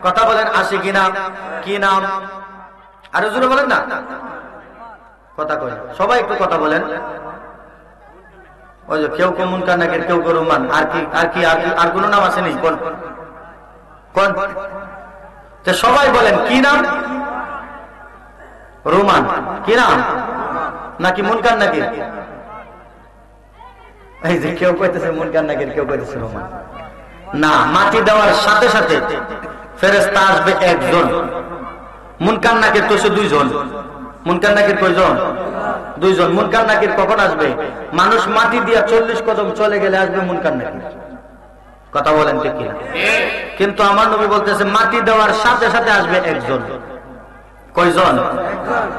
কথা বলেন আসে কিনা? কি নাম? আর জোরে বলেন না, কথা কই সবাই একটু কথা বলেন। ওই যে কেউ কেউ মুনকার নাকির, কেউ কেউ রুমান, আর কি আর কি আর কোন নাম আছে নি? কোন কোন? সবাই বলেন কি নাম? রোমান। কি নাম? নাকি মুনকার নাকির? এই যে কেউ কইতেছে মুনকার নাকির, কেউ কইতেছে রোমান। না, মাটি দেওয়ার সাথে সাথে ফেরেশতা আসবে একজন। মুনকার নাকির তো 2 জন। মুনকার নাকির কয়জন? 2 জন। মুনকার নাকির কখন আসবে? মানুষ মাটি দিয়া 40 কদম চলে গেলে আসবে মুনকার নাকির। কথা বলেন ঠিক কিনা? কিন্তু আমার নবী বলতেছে মাটি দেওয়ার সাথে সাথে আসবে একজন। কয়জন?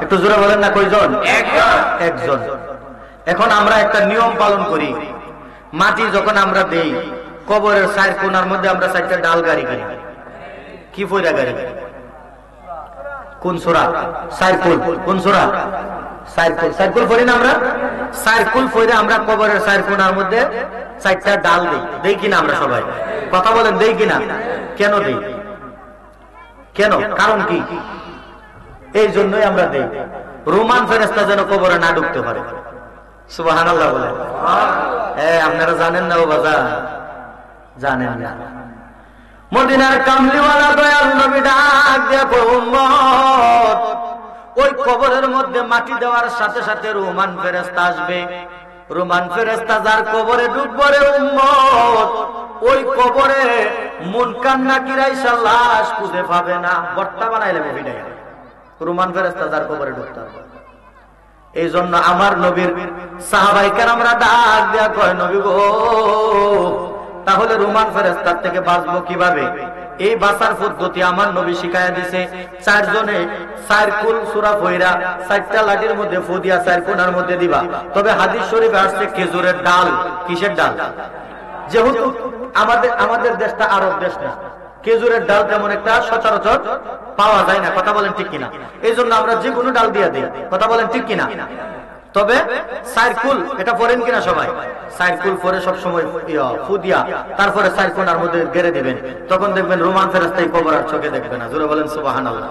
একটু জোরে বলেন না, কয়জন? একজন। এখন আমরা একটা নিয়ম পালন করি, মাটি যখন আমরা দেই কবরের 4 কোণার মধ্যে আমরা 4টা ডাল গাড়ি করি। কি পয়রা গাড়ি? কোন সূরা? 4 কোণ। কোন সূরা? সার্কুল পড়ি না আমরা? সার্কুল পড়ে আমরা কবরের সার্কুলার মধ্যে 4টা ডাল দেই কিনা আমরা সবাই? কথা বলেন, দেই কিনা? কেন দেই? কেন? কারণ কি? এই জন্যই আমরা দেই, রোমান ফেরেশতা যেন কবরে না ঢুকতে পারে। সুবহানাল্লাহ বলেন। আপনারা জানেন না ও বাজার? জানেন না? মদিনার কামলিওয়ালা দয়াল নবী ডাক দিয়ে কয়, উম্মত, ওই কবরের মধ্যে মাটি দেওয়ার সাথে সাথে রোমান ফেরেশতা আসবে। রোমান ফেরেশতা যার কবরে ঢুকবে রে উম্মত, ওই কবরে মুনকার নাকির আইসা লাশ খুঁজে পাবে না। বর্তা বানাইলে মুভিটা রোমান ফেরেশতা যার কবরে ঢুকতে হবে। এই জন্য আমার নবীর সাহাবায়ে কেরামরা ডাক দেয়া কয়, নবী গো, তাহলে রোমান ফেরেশতার থেকে বাঁচবো কিভাবে? এই বাঁচার পদ্ধতি আমার নবী শিখায়া দিছে। 4 জনে সার্কুল সূরা পড়া 4টা লাঠির মধ্যে ফু দিয়া 4 কোণার মধ্যে দিবা। তবে হাদিস শরীফে আসছে খেজুরের ডাল। কিসের ডাল? যেহেতু আমাদের দেশটা আরব দেশ না, খেজুরের ডাল তেমন একটা সচরাচর পাওয়া যায় না। কথা বলেন ঠিক কিনা? এই জন্য আমরা যে কোনো ডাল দিয়া দিই। কথা বলেন ঠিক কিনা? তবে সার্কুল এটা পড়েন কিনা সবাই? সার্কুল পরে সবসময় ফু দিয়া তারপরে সার্কুলার মধ্যে গেড়ে দিবেন, তখন দেখবেন রোমান ফেরেশতা কবর আর চোখে দেখবে না। জোরে বলেন সুবহানাল্লাহ।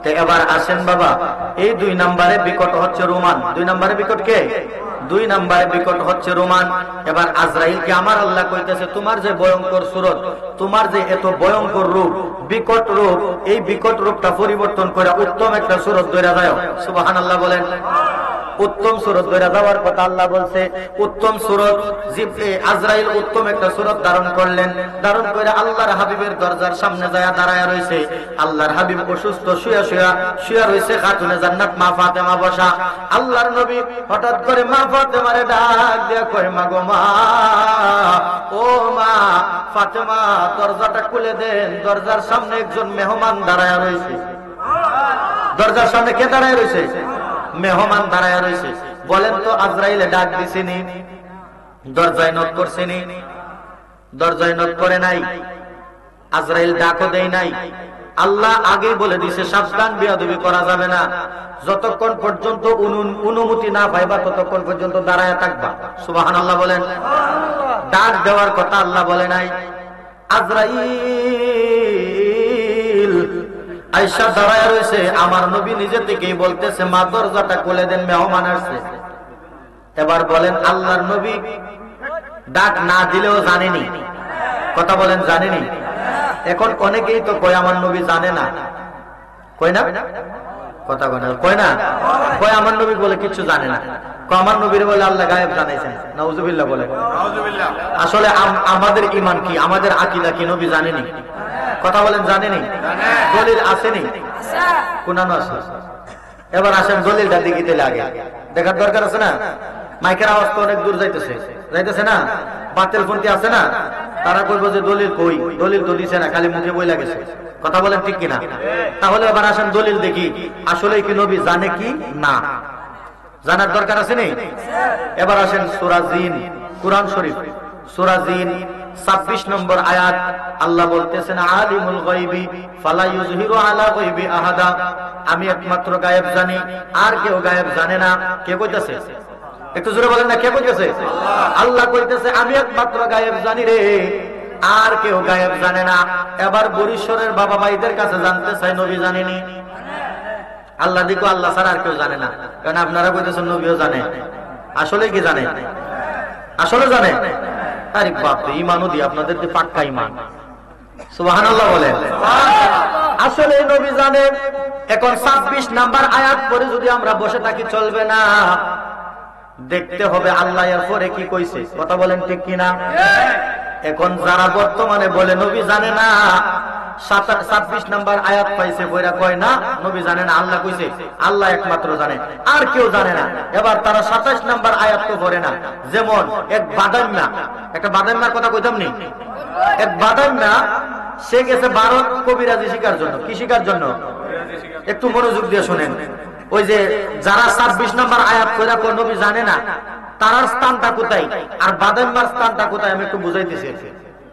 তো এবার আসেন বাবা, এই 2 নম্বরে বিকট হচ্ছে রোমান। 2 নম্বরে বিকট কে? 2 নম্বরে বিকট হচ্ছে রোমান। এবার আজরাইলকে আমার আল্লাহ কইতেছে, তোমার যে ভয়ঙ্কর সুরত, তোমার যে এত ভয়ঙ্কর রূপ, বিকট রূপ, এই বিকট রূপটা পরিবর্তন করে উত্তম একটা সুরত ধরে যায়। সুবহানাল্লাহ বলেন। উত্তম সুরত ধরে যাওয়ার কথা আল্লাহ বলছে। উত্তম সুরত, আজরাইল উত্তম একটা সুরত ধারণ করলেন। ধারণ করে আল্লাহর হাবিবের দরজার সামনে যায় দাঁড়ায় রয়েছে। আল্লাহর হাবিব অসুস্থ, শুয়া রয়েছে। খাতুনে জান্নাত মা ফাতেমা বসা। আল্লাহর নবী হঠাৎ করে মা ফাতেমারে ডাক দিয়ে কয়, মা গো মা, ও মা ফাতেমা, দরজাটা খুলে দেন। দরজার সামনে একজন মেহমান দাঁড়ায় রয়েছে। দরজার সামনে কে দাঁড়ায় রয়েছে? মেহমান দাঁড়ায় রয়েছে। বলেন তো, আজরাইলে ডাক দিছেনি? দরজায় নক করছেনি? দরজায় নক করে নাই। আজরাইল ডাকও দেয় নাই। আল্লাহ আগেই বলে দিছে, সাবধান, বেয়াদবি করা যাবে না। যতক্ষণ পর্যন্ত অনুমতি না পাইবা ততক্ষণ পর্যন্ত দাঁড়ায় থাকবা। সুবহানাল্লাহ বলেন। ডাক দেওয়ার কথা আল্লাহ বলে নাই। আজরাইল আয়েশা দাঁড়ায় রয়েছে। আমার নবী নিজে থেকেই বলতেছে, মা দরজাটা খুলে দেন, মেহমান আসছে। এবার বলেন, আল্লাহর নবী ডাক না দিলেও জানেনি। কথা বলেন, জানেনি? এখন অনেকেই তো কয় আমার নবী জানে না। কয় না? কথা কয় না? কয় আমার নবী বলে কিছু জানে না। আমার নবীর বলে আল্লাহ গায়েব জানাইছেন। নাউজুবিল্লাহ বলে। আসলে আমাদের ঈমান কি, আমাদের আকীদা কি নবী জানেনি? কথা বলেন, জানেনি? দলিল আসেনি? কোনানো আছে? এবার আসেন দলিলটা দেখিতে লাগে, দেখার দরকার আছে না? মাইকের আওয়াজ তো অনেক দূর যাইতেছে না? বাতিল ফোনটি আছে না? তারা বলবো যে দলিল কই? দলিল তো দিছে না, খালি মুখে বইলা গেছে। কথা বলেন ঠিক কিনা? তাহলে এবার আসেন দলিল দেখি, আসলে কি নবী জানে কি না? জানার দরকার আছে নি? এবার আসেন সূরা জিন, কুরআন শরীফ, সূরা জিন 26 নম্বর আয়াত। আল্লাহ বলতেছেন, আলিমুল গায়বি ফালা ইউযহিরু আলা গায়বি আহাদা। আমি একমাত্র গায়েব জানি, আর কেউ গায়েব জানে না। কে কইতেছে? একটু জোরে বলেন না, কে কইতেছে? আল্লাহ কইতেছে, আমি একমাত্র গায়েব জানি রে, আর কেউ গায়েব জানে না। এবার বরিশ্বরের বাবা ভাইদের কাছে জানতে চাই, নবী জানেনি? আল্লাহ দেখো, আল্লাহ ছাড়া আর কেউ জানে না। কারণ আপনারা কইতেছেন নবীও জানে। আসলে কি জানে? আসলে জানে? আরে বাপ রে, ঈমানও দি আপনাদেরকে পাক্কা ঈমান। সুবহানাল্লাহ বলেন। আসলে নবী জানে। এখন 26 নাম্বার আয়াত পরে যদি আমরা বসে থাকি চলবে না, দেখতে হবে আল্লাহ এর পরে কি কইছে। কথা বলেন ঠিক কিনা? এখন যারা বর্তমানে বলে নবী জানে না, 26 নাম্বার আয়াত পাইছে বইরা কয় না নবী জানে না, আল্লাহ কইছে আল্লাহ একমাত্র জানে, আর কেউ জানে না। এবার তারা 27 নাম্বার আয়াত তো পড়ে না। যেমন এক বাদাম্মা, একটা বাদাম্মার কথা কইতাম নি? এক বাদাম্মা, সে গেছে ভারত কবিরাজি শিকার জন্য। কি শিকার জন্য? একটু মনোযোগ দিয়ে শুনেন। ওই যে যারা 26 নাম্বার আয়াত কইরা কোন নবী জানে না, তার স্থানটা কোথায় আর বাদাম্মার স্থানটা কোথায় আমি একটু বুঝাইতেছি।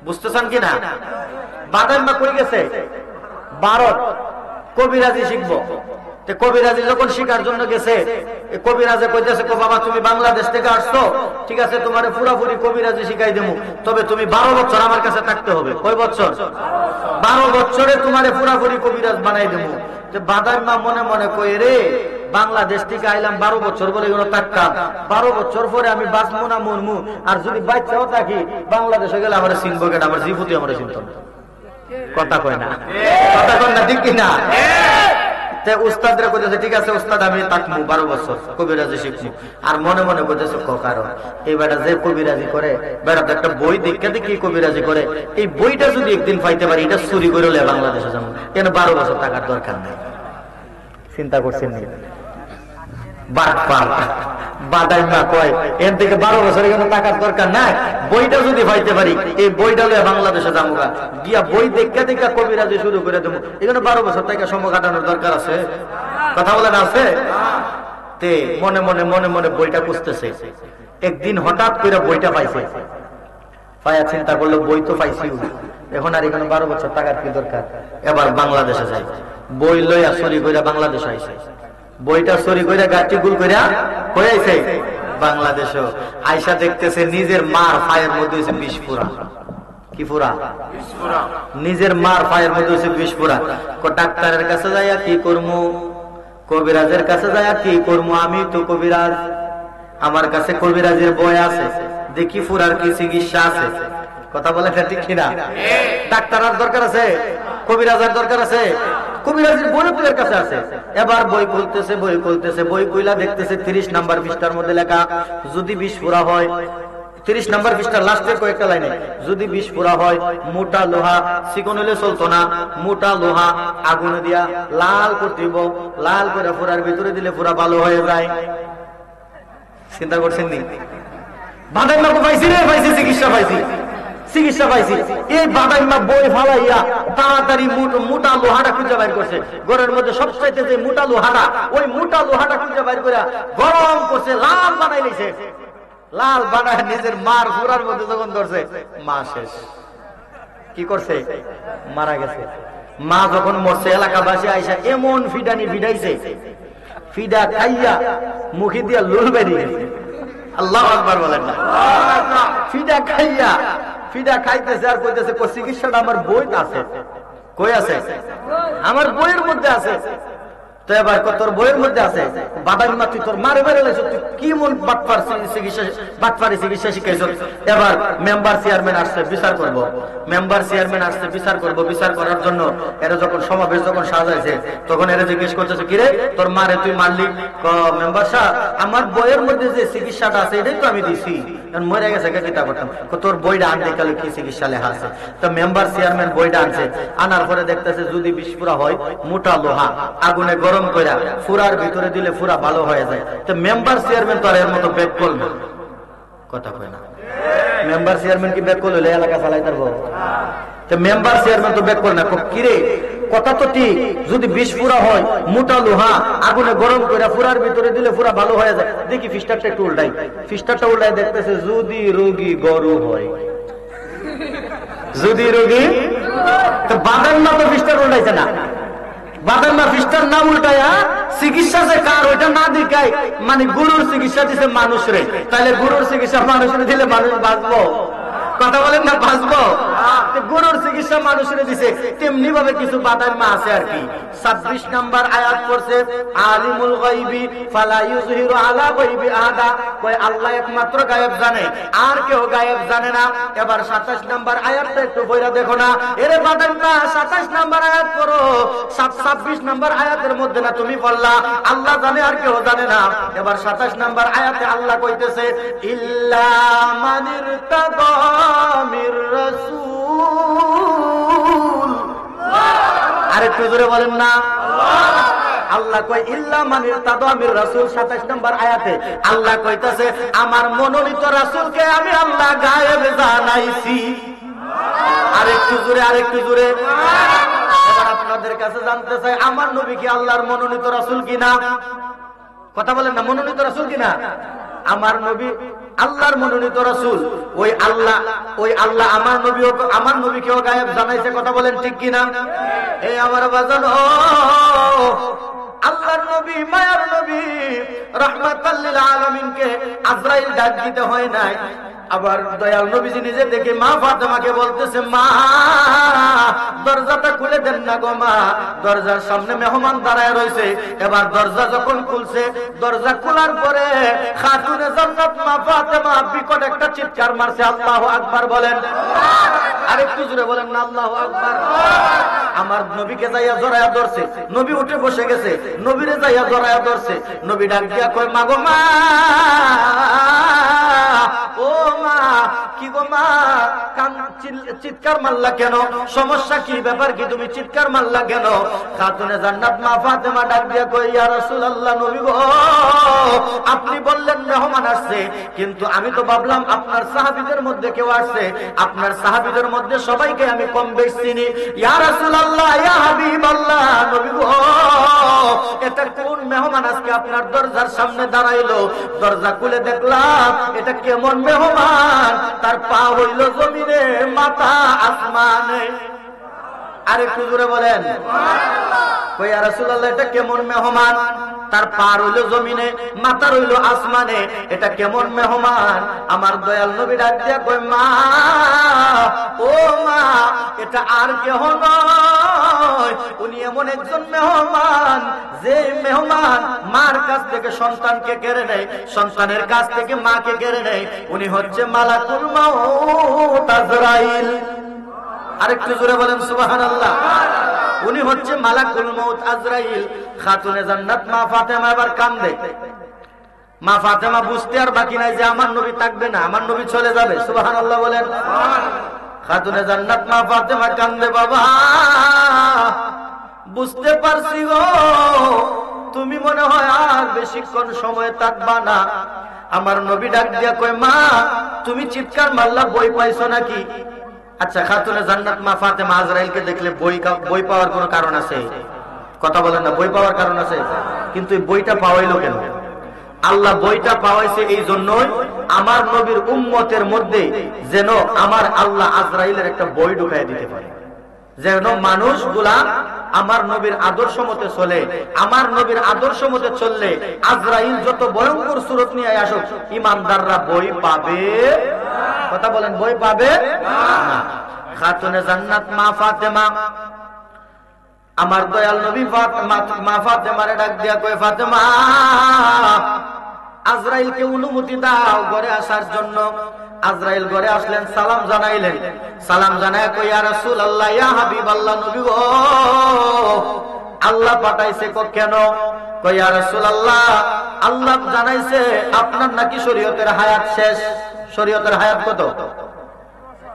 বুঝতেছেন কিনা? বাদাম্মা কই গেছে? ভারত কবিরাজি শিখবো। কবিরাজি যখন শিকার জন্য গেছে, কবিরাজে কইতেছে, বাবা তুমি বাংলাদেশ থেকে আসছো, ঠিক আছে তোমার পুরাপুরি কবিরাজি শিখাই দেবো, তবে তুমি 12 বছর আমার কাছে থাকতে হবে। কয় বছর? 12 বছরে তোমার পুরাপুরি কবিরাজ বানাই দেবো। বাদাই মা মনে মনে কই, রে বাংলাদেশ থেকে আইলাম 12 বছর বলে গেল থাকতাম, 12 বছর পরে আমি বাঁচবো না মরমু, আর যদি বাচ্চাও থাকি বাংলাদেশে গেলে আমার চিনবো কেন, আমার জীবতি আমার চিনত না। কথা কয় না, কথা কয় না, ঠিক কিনা? উস্তাদরা কইতেছে ঠিক আছে উস্তাদ আমি থাকবো 12 বছর কবিরাজি শিখবো, আর মনে মনে কইতেছে কারণ এই বেটা যে কবিরাজি করে, বেটা তো একটা বই দেখে দেখি কবিরাজি করে, এই বইটা যদি একদিন পাইতে পারি এটা চুরি করে বাংলাদেশে যাবো, কেন 12 বছর টাকার দরকার নেই। চিন্তা করছেন নি? বাদাই মা কয় এর থেকে 12 বছর এখানে টাকার দরকার নাই, বইটা যদি পাইতে পারি এই বইটা লয়ে বাংলাদেশে যাবো গিয়া বই দেখা দেখা কবিরাজি শুরু করে দেবো, এখানে 12 বছর টাকা সময় কাটানোর দরকার আছে? কথা বলেন আছে? তে মনে মনে মনে মনে বইটা খুঁজতেছে, একদিন হঠাৎ করে বইটা পাইছে, পাইয়া চিন্তা করলো বই তো পাইছি, এখন আর এখানে 12 বছর টাকার কি দরকার, এবার বাংলাদেশে যাই। বই লইয়া চুরি করে বাংলাদেশে আইছে, বইটা চুরি করে গাছটি গুল করে হয়েছে বাংলাদেশে আইসা দেখতেছে নিজের মার পায়ের মধ্যে হয়েছে 20 ফুরা। কি ফুরা? নিজের মার পায়ের মধ্যে হয়েছে 20 ফুরা। ডাক্তারের কাছে যাইয়া কি করবো, কবিরাজের কাছে যাইয়া কি করবো, আমি তো কবিরাজ, আমার কাছে কবিরাজের বই আছে, দেখি ফুরার কি চিকিৎসা আছে। কথা বলে ঠিক কিনা? ডাক্তার আর দরকার আছে, কবিরাজের দরকার আছে, কবিরাজের বই তোর কাছে আছে। এবার বই খুলতেছে, বই খুলতেছে, বই খুইলা দেখতেছে 30 নাম্বার পৃষ্ঠার মধ্যে লেখা, যদি 20 ফুরা হয়, 30 নাম্বার পৃষ্ঠার লাস্টের কয়েকটা লাইনে, যদি 20 ফুরা হয় মোটা লোহা, চিকন হলে চলতো না, মোটা লোহা আগুনে দিয়া লাল করতে দিব, লাল করে ফুরার ভিতরে দিলে ফুরা ভালো হয়ে যায়। চিন্তা করছেন নি? বাদাই মা পাইছি রে, পাইছি চিকিৎসা, পাইছি চিকিৎসা পাইছি। এই বাদাই মা বই ফালাইয়া তাড়াতাড়ি মোটা লোহাটা খুঁজে বাইর করছে, ঘরের মধ্যে সবচাইতে যে মোটা লোহাটা, ওই মোটা লোহাটা খুঁজে বাইর করে গরম করছে, লাল বানাই নিছে। লাল বানায় নিজের মার ঘোড়ার মধ্যে যখন ধরছে, মা শেষ। কি করছে? মারা গেছে। মা যখন মরছে এলাকাবাসী আইসা এমন ফিডানি ফিডাইছে, ফিডা খাইয়া মুখে দিয়া লুল বেরিয়ে গেছে। আল্লাহু আকবার বলেন না? ফিডা খাইয়া, ফিডা খাইতেছে আর কইতেছে চিকিৎসাটা আমার বই আছে। কই আছে? আমার বইয়ের মধ্যে আছে। তো এবার তোর বইয়ের মধ্যে আছে, বাদাই মা তুই তোর মারে মেরে লাইছ, তুই কি মন বাটপার চিকিৎসা, বাটপারি চিকিৎসা শিখাইছ। এবার মেম্বার চেয়ারম্যান আসছে বিচার করব, মেম্বার চেয়ারম্যান আসছে বিচার করব, বিচার করার জন্য এরা যখন সমাবেশ যখন সাজাইছে তখন এরা জিজ্ঞেস করতেছে, কিরে তোর মারে তুই মারলি? মেম্বার সাহেব আমার বইয়ের মধ্যে যে চিকিৎসাটা আছে এটাই তো আমি দিছি, মরে গেছে কিতা করতাম। তোর বইটা আনতে গেলে কি চিকিৎসা লেখা আছে? তো মেম্বার চেয়ারম্যান বইটা আনছে, আনার পরে দেখতেছে যদি 20 ফুরা হয় মোটা লোহা আগুনে গরম কইরা ফুরার ভিতরে দিলে ফুরা ভালো হয়ে যায়। তো মেম্বার চেয়ারম্যান তো আর এর মতো ব্যাক করল না। কথা কয় না? মেম্বার চেয়ারম্যান কি ব্যাক করলে এলাকা চালাই পারবো? তো মেম্বার চেয়ারম্যান তো ব্যাক করে না। কিরে কথা তো ঠিক, যদি 20 ফুরা হয় মোটা লোহা আগুনে গরম করে ফুরার ভিতরে দিলে ফুরা ভালো হয়ে যায়। দেখি ফিস্টারটা একটু উল্টাই, ফিস্টারটা উল্টাই দেখতেছে যদি রোগী গরু হয়, যদি রোগী। তো বাদাম না তো ফিস্টার উল্টাইছে না, বাদাম না ফিস্টার না উল্টায়া চিকিৎসা যে কার ওইটা না দিকাই, মানে গুরুর চিকিৎসা দিছে মানুষরে, তাহলে গুরুর চিকিৎসা মানুষরে দিলে মানুষ বাঁচবো? কথা বলেন না, বাঁচবো? গরুর চিকিৎসা মানুষের দিছে, তেমনি ভাবে কিছু বাদাই মা আছে আর কি। 26 নাম্বার আয়াত পড়ছে, আলিমুল গায়বি ফালা ইউযহিরু আলা গায়বি আহাদা, কই আল্লাহ একমাত্র গায়েব জানে, আর কেউ গায়েব জানে না। এবার 27 নাম্বার আয়াতটা একটু পড়া দেখো না, এরে বাদাই মা 27 নাম্বার আয়াত পড়ো, 26 নাম্বার আয়াতের মধ্যে না তুমি বললা আল্লাহ জানে আর কেউ জানে না। এবার 27 নাম্বার আয়াতে আল্লাহ কইতেছে, ইল্লা মানিরতাদা মির রাসূল। আরেকটু জোরে বলেন না? আল্লাহ কয় ইল্লা মানিরতাদা মির রাসূল। 27 নম্বর আয়াতে আল্লাহ কইতাছে আমার মনোনীত রাসূলকে আমি আল্লাহ গায়েব জানাইছি। আরেকটু জোরে, আরেকটু জোরে। এবার আপনাদের কাছে জানতে চাই আমার নবী কি আল্লাহর মনোনীত রাসূল কিনা? কথা বলেন না, মনোনীত রাসূল কিনা? আমার নবী আল্লাহর মনোনীত রাসূল। ওই আল্লাহ আমার নবীকেও গায়েব জানাইছে। কথা বলেন ঠিক কিনা? এই আমার বাজান, আল্লাহর নবী, মায়ার নবী রাহমাতাল লিল আলামিনকে আজরাইল ডাক দিতে হয় নাই। আবার দয়াল নবীজি নিজে দেখে মা ফাতেমাকে বলতেছে, মা দরজাটা খুলে দেন না গো মা। দরজার সামনে মেহমান দাঁড়ায় রয়েছে। এবার দরজা যখন খুলছে, দরজা খোলার পরে খাতুনে জান্নাত মা ফাতেমা বিকট একটা চিৎকার মারছে, আল্লাহু আকবার বলেন। আরেকটু জোরে বলেন না, আল্লাহু আকবার। আমার নবীকে যাইয়া জড়ায়া ধরছে, নবী উঠে বসে গেছে, নবীরে যাইয়া জড়ায়া ধরছে। নবী ডাক দিয়া কয়, মা গো মা, ও মা, কি গো মা, চিৎকার মারলা কেন? সমস্যা কি, ব্যাপার কি, তুমি চিৎকার মারলা কেন? খাতুনে জান্নাত মা ফাতেমা ডাক দিয়া কয়, ইয়া রাসূলুল্লাহ, নবী গো, আপনি বললেন মেহমান আসছে, কিন্তু আমি তো ভাবলাম আপনার সাহাবীদের মধ্যে কেউ আসছে। আপনার সাহাবীদের মধ্যে সবাইকে আমি কম বেশি চিনি। ইয়া রাসূলুল্লাহ, ইয়া হাবিবাল্লাহ, নবী গো, এটা কোন মেহমান আজকে আপনার দরজার সামনে দাঁড়াইলো? দরজা খুলে দেখলাম এটা কেমন মেহমান, তার পা হইল জমিনে, মাথা আসমানে। আরেকটু জোরে বলেন, কই ইয়া রাসূলুল্লাহ, এটা কেমন মেহমান, তার পা রইল জমিনে, মাথা রইল আসমানে, এটা কেমন মেহমান? আমার দয়াল নবী ডাক দিয়া কই, মা, ও মা, এটা আর কেহ নয়, উনি এমন একজন মেহমান, যে মেহমান মার কাছ থেকে সন্তানকে কেড়ে নেয়, সন্তানের কাছ থেকে মাকে কেড়ে নেয়। উনি হচ্ছে মালাকুল মাউত আজরাইল। আরেকটু জোরে বলেন সুবহানাল্লাহ। উনি হচ্ছে মালাকুল মাউত আজরাইল। খাতুনে জান্নাত মা ফাতেমা এবার কান্দে। মা ফাতেমা বুঝতে আর বাকি নাই যে আমার নবী থাকবে না, আমার নবী চলে যাবে। সুবহানাল্লাহ বলেন। খাতুনে জান্নাত মা ফাতেমা কান্দে, বাবা বুঝতে পারছি গো, তুমি মনে হয় আর বেশিক্ষণ সময় থাকবা না। আমার নবী ডাক দিয়া কয়, মা, তুমি চিৎকার মারলা, বই পাইছো নাকি? আচ্ছা, খাতুনে জান্নাত মা ফাতেমা আজরাইলকে দেখলে বই পাওয়ার কোনো কারণ আছে? কথা বলেন না, বই পাওয়ার কারণ আছে, কিন্তু এই বইটা পাওয়াইলো কেন? আল্লাহ বইটা পাওয়াইছে এই জন্যই, আমার নবীর উম্মতের মধ্যে যেন আমার আল্লাহ আজরাইলের একটা বই ঢুকাই দিতে পারে, যেন মানুষগুলা আমার নবীর আদর্শ মতে চলে। আমার নবীর আদর্শ মতে চললে আজরাইল যত ভয়ঙ্কর সুরত নিয়ে আসুক, ইমানদাররা বই পাবে। কথা বলেন, বই পাবে না। খাতুনে জান্নাত মা ফাতেমা, আমার দয়াল নবী মা ফাতেমারে ডাক দিয়া কয়, ফাতেমা, আজরাইলকে অনুমতি দাও ঘরে আসার জন্য। আজরাইল ঘরে আসলেন, সালাম জানাইলেন। সালাম জানায় কই, ইয়া রাসূলুল্লাহ, ইয়া হাবিবাল্লাহ, নবী গো, আল্লাহ পাঠাইছে। কেন? কই, ইয়া রাসূলুল্লাহ, আল্লাহ জানাইছে আপনার নাকি শরীয়তের হায়াত শেষ। শরীয়তের হায়াত কত?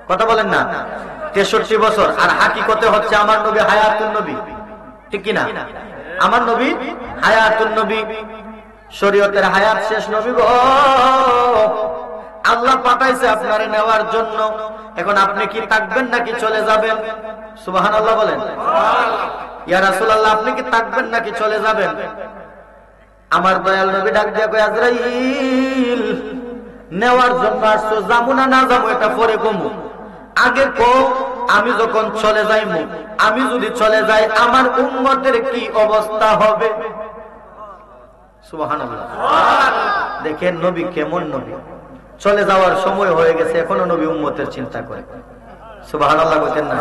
কথা বলেন না, 63 বছর। আর হাকিকতে হচ্ছে আমার নবী হায়াতুন নবী, ঠিক কিনা? আমার নবী হায়াতুন নবী, শরীয়তের হায়াত শেষ। নবী গো, আল্লাহ পাঠাইছে আপনারে নেওয়ার জন্য। এখন আপনি কি থাকবেন নাকি চলে যাবেন? সুবহানাল্লাহ বলেন। ইয়া রাসূলুল্লাহ, আপনি কি থাকবেন নাকি চলে যাবেন? আমার দয়াল নবী ডাক দিয়া কয়, আজরাইল, নেওয়ার জন্য আসছো, যাবো না না যাবো এটা পরে কমু, আগে কও আমি যখন চলে যাইমু, আমি যদি চলে যাই আমার উম্মতের কি অবস্থা হবে? সুবহানাল্লাহ। দেখেন নবী কেমন নবী, চলে যাওয়ার সময় হয়ে গেছে, এখনো নবী উম্মতের চিন্তা করে। সুবহানাল্লাহ বলেন না?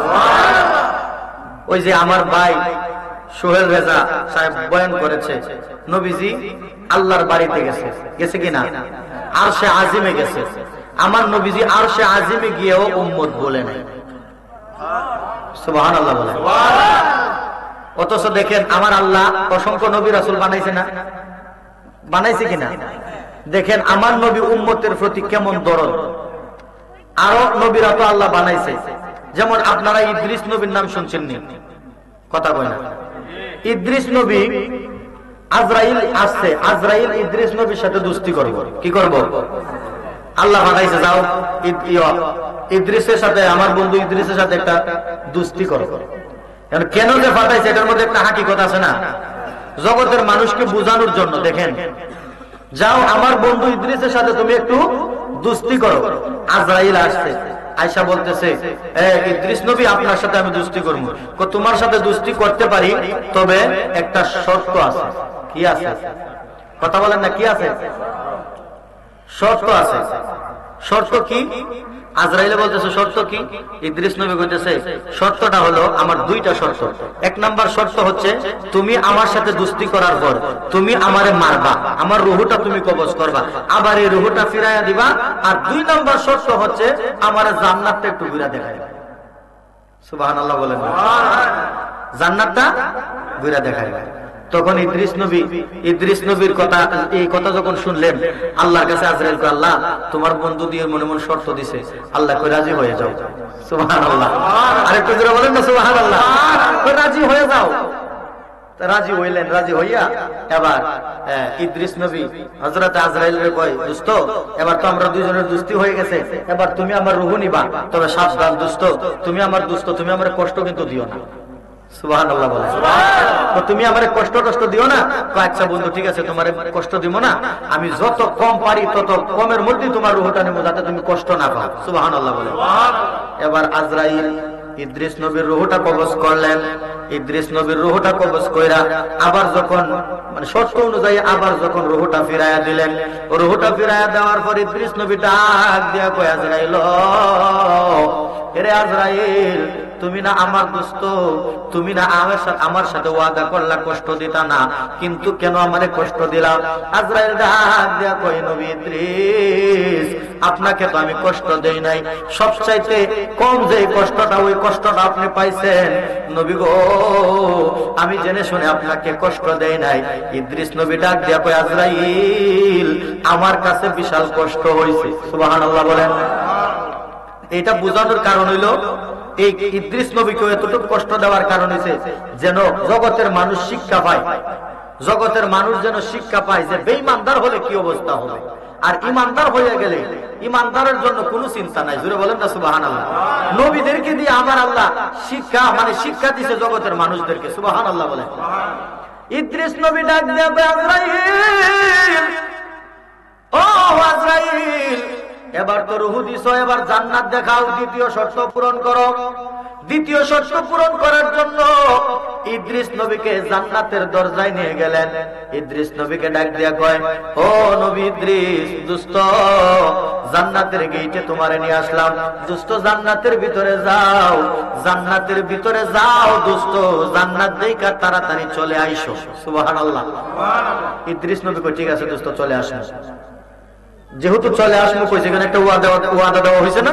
ওই যে আমার ভাই সোহেল রেজা সাহেব বয়ান করেছে, নবীজি আল্লাহর বাড়িতে গেছে, গেছে কিনা? আরশে আজিমে গেছে। আমার নবীজি আরশে আজিমে গিয়েও উম্মত বলে নাই। সুবহানাল্লাহ বলেন। অথচ দেখেন আমার আল্লাহ অসংখ্য নবী রাসূল বানাইছে না? বানাইছে কিনা? দেখেন আমার নবী উম্মতের প্রতি কেমন দরদ। আরো নবীরা তো আল্লাহ বানাইছে, যেমন আপনারা ইদ্রিস নবীর নাম শুনছেন নি? কথা কয় না? ইদ্রিস নবী, আজরাইল আসছে, আজরাইল ইদ্রিস নবীর সাথে দুস্তি করব। কি করব? আল্লাহ বানাইছে, যাও ইদ্রিসের সাথে, আমার বন্ধু ইদ্রিসের সাথে একটা দুস্তি করো। কেন যে ফাটাইছে এটার মধ্যে একটা হাকিকত আছে না? জগতের মানুষকে বোঝানোর জন্য। দেখেন, যাও আমার বন্ধু ইদ্রিসের সাথে তুমি একটু দুস্তি করো। আজরাইল আসছে, আয়েশা বলতেছে, ইদ্রিস নবী আপনার সাথে আমি দুস্তি করবো। তোমার সাথে দুস্তি করতে পারি, তবে একটা শর্ত আছে। কি আছে? কথা বলেন না, কি আছে? শর্ত আছে। শর্ত কি? আজরাইলে বলতেছে শর্ত কি? ইদ্রিস নবী বলতেছে শর্তটা হলো আমার দুইটা শর্ত। এক নাম্বার শর্ত হচ্ছে তুমি আমার সাথে দুস্তি করার পর তুমি আমারে মারবা, আমার রুহুটা তুমি কবজ করবা, আবার এই রুহুটা ফিরাইয়া দিবা। আর দুই নাম্বার শর্ত হচ্ছে আমার জান্নাতটা একটু ঘুরে দেখাইবা। সুবহানাল্লাহ বলেন। জান্নাতটা ঘুরে দেখাইবা। তখন ইদ্রিস নবীর কথা, এই কথা যখন শুনলেন, আল্লাহর কাছে আজরাইল কয়, আল্লাহ তোমার বন্ধু দিয়ে মনে মনে শর্ত দিছে, আল্লাহ কই রাজি হয়ে যাও। সুবহানাল্লাহ। আরেকটু জোরে বলেন না সুবহানাল্লাহ। কই রাজি হয়ে যাও। রাজি হইলেন। রাজি হইয়া এবার ইদ্রিস নবী হযরত আজরাইলের কয়, দোস্ত এবার তো আমরা দুইজনের দুস্তি হয়ে গেছে, এবার তুমি আমার রূহ নিবা, তবে সাবধান দোস্ত, তুমি আমার দোস্ত, তুমি আমার কষ্ট কিন্তু দিও না। সুবহানাল্লাহ বলে। তুমি আমারে কষ্ট দিও না। আচ্ছা বন্ধু, ঠিক আছে, তোমার কষ্ট দিব না, আমি যত কম পারি তত কমের মধ্যে তোমার রূহটা নেব, যাতে তুমি কষ্ট না পাও। সুবহানাল্লাহ বলে। এবার আজরাইল ইদ্রিস নবীর রূহটা কবজ করলেন। ইদ্রিস নবীর রূহটা কবজ কইরা আবার যখন মানে শর্ত অনুযায়ী আবার যখন রূহটা ফিরাইয়া দিলেন, রূহটা ফিরাইয়া দেওয়ার পর ইদ্রিস নবী ডাক দিয়া কয়, আজরাইল, এরে আজরাইল, তুমি না আমার দোস্ত, তুমি না আমার সাথে ওয়াদা করলা কষ্ট দিতা না, কিন্তু কেন আমারে কষ্ট দিলাম? আজরাইল ডাক দিয়া কয়, নবী ইদ্রিস, আপনাকে তো আমি কষ্ট দেই নাই, সবচাইতে কম যে কষ্টটা, ওই কষ্টটা আপনি পাইছেন। নবী গো, আমি জেনে শুনে আপনাকে কষ্ট দেই নাই। ইদ্রিস নবী ডাক দিয়া কয়, আজরাইল, আমার কাছে বিশাল কষ্ট হইছে। সুবহানাল্লাহ বলেন। এটা বোঝানোর কারণ হইল, এই ইদ্রিস নবীকে এতটুকু কষ্ট দেওয়ার কারণ হইছে যেন জগতের মানুষ শিক্ষা পায়, জগতের মানুষ যেন শিক্ষা পায় যে বেঈমানদার হলে কি অবস্থা হবে, আর ইমানদার হয়ে গেলে ইমানদারের জন্য কোনো চিন্তা নাই। জোরে বলেন না সুবহানাল্লাহ। নবীদেরকে দিয়ে আমার আল্লাহ শিক্ষা মানে শিক্ষা দিছে জগতের মানুষদেরকে। সুবহানাল্লাহ বলেন। ইদ্রিস নবী ডাক দিয়ে, আজরাইল, ও আজরাইল, এবার তো রূহ দিছো, এবার জান্নাত দেখাও, দ্বিতীয় শর্ত পূরণ করো। দ্বিতীয় শর্ত পূরণ করার জন্য ইদ্রিস নবীকে জান্নাতের দরজায় নিয়ে গেলেন। ইদ্রিস নবীকে ডাক দিয়া কয়, ও নবী ইদ্রিস, দোস্ত, জান্নাতের গেটে তোমারে নিয়ে আসলাম, দোস্ত জান্নাতের ভিতরে যাও, জান্নাতের ভিতরে যাও দোস্ত, জান্নাত দেখা তাড়াতাড়ি চলে আইসো। সুবহানাল্লাহ। ইদ্রিস নবী কয়, ঠিক আছে দোস্ত, চলে আসো। যেহেতু চলে আসবো, কই সেখানে একটা ওয়াদা দেওয়া হয়েছে না?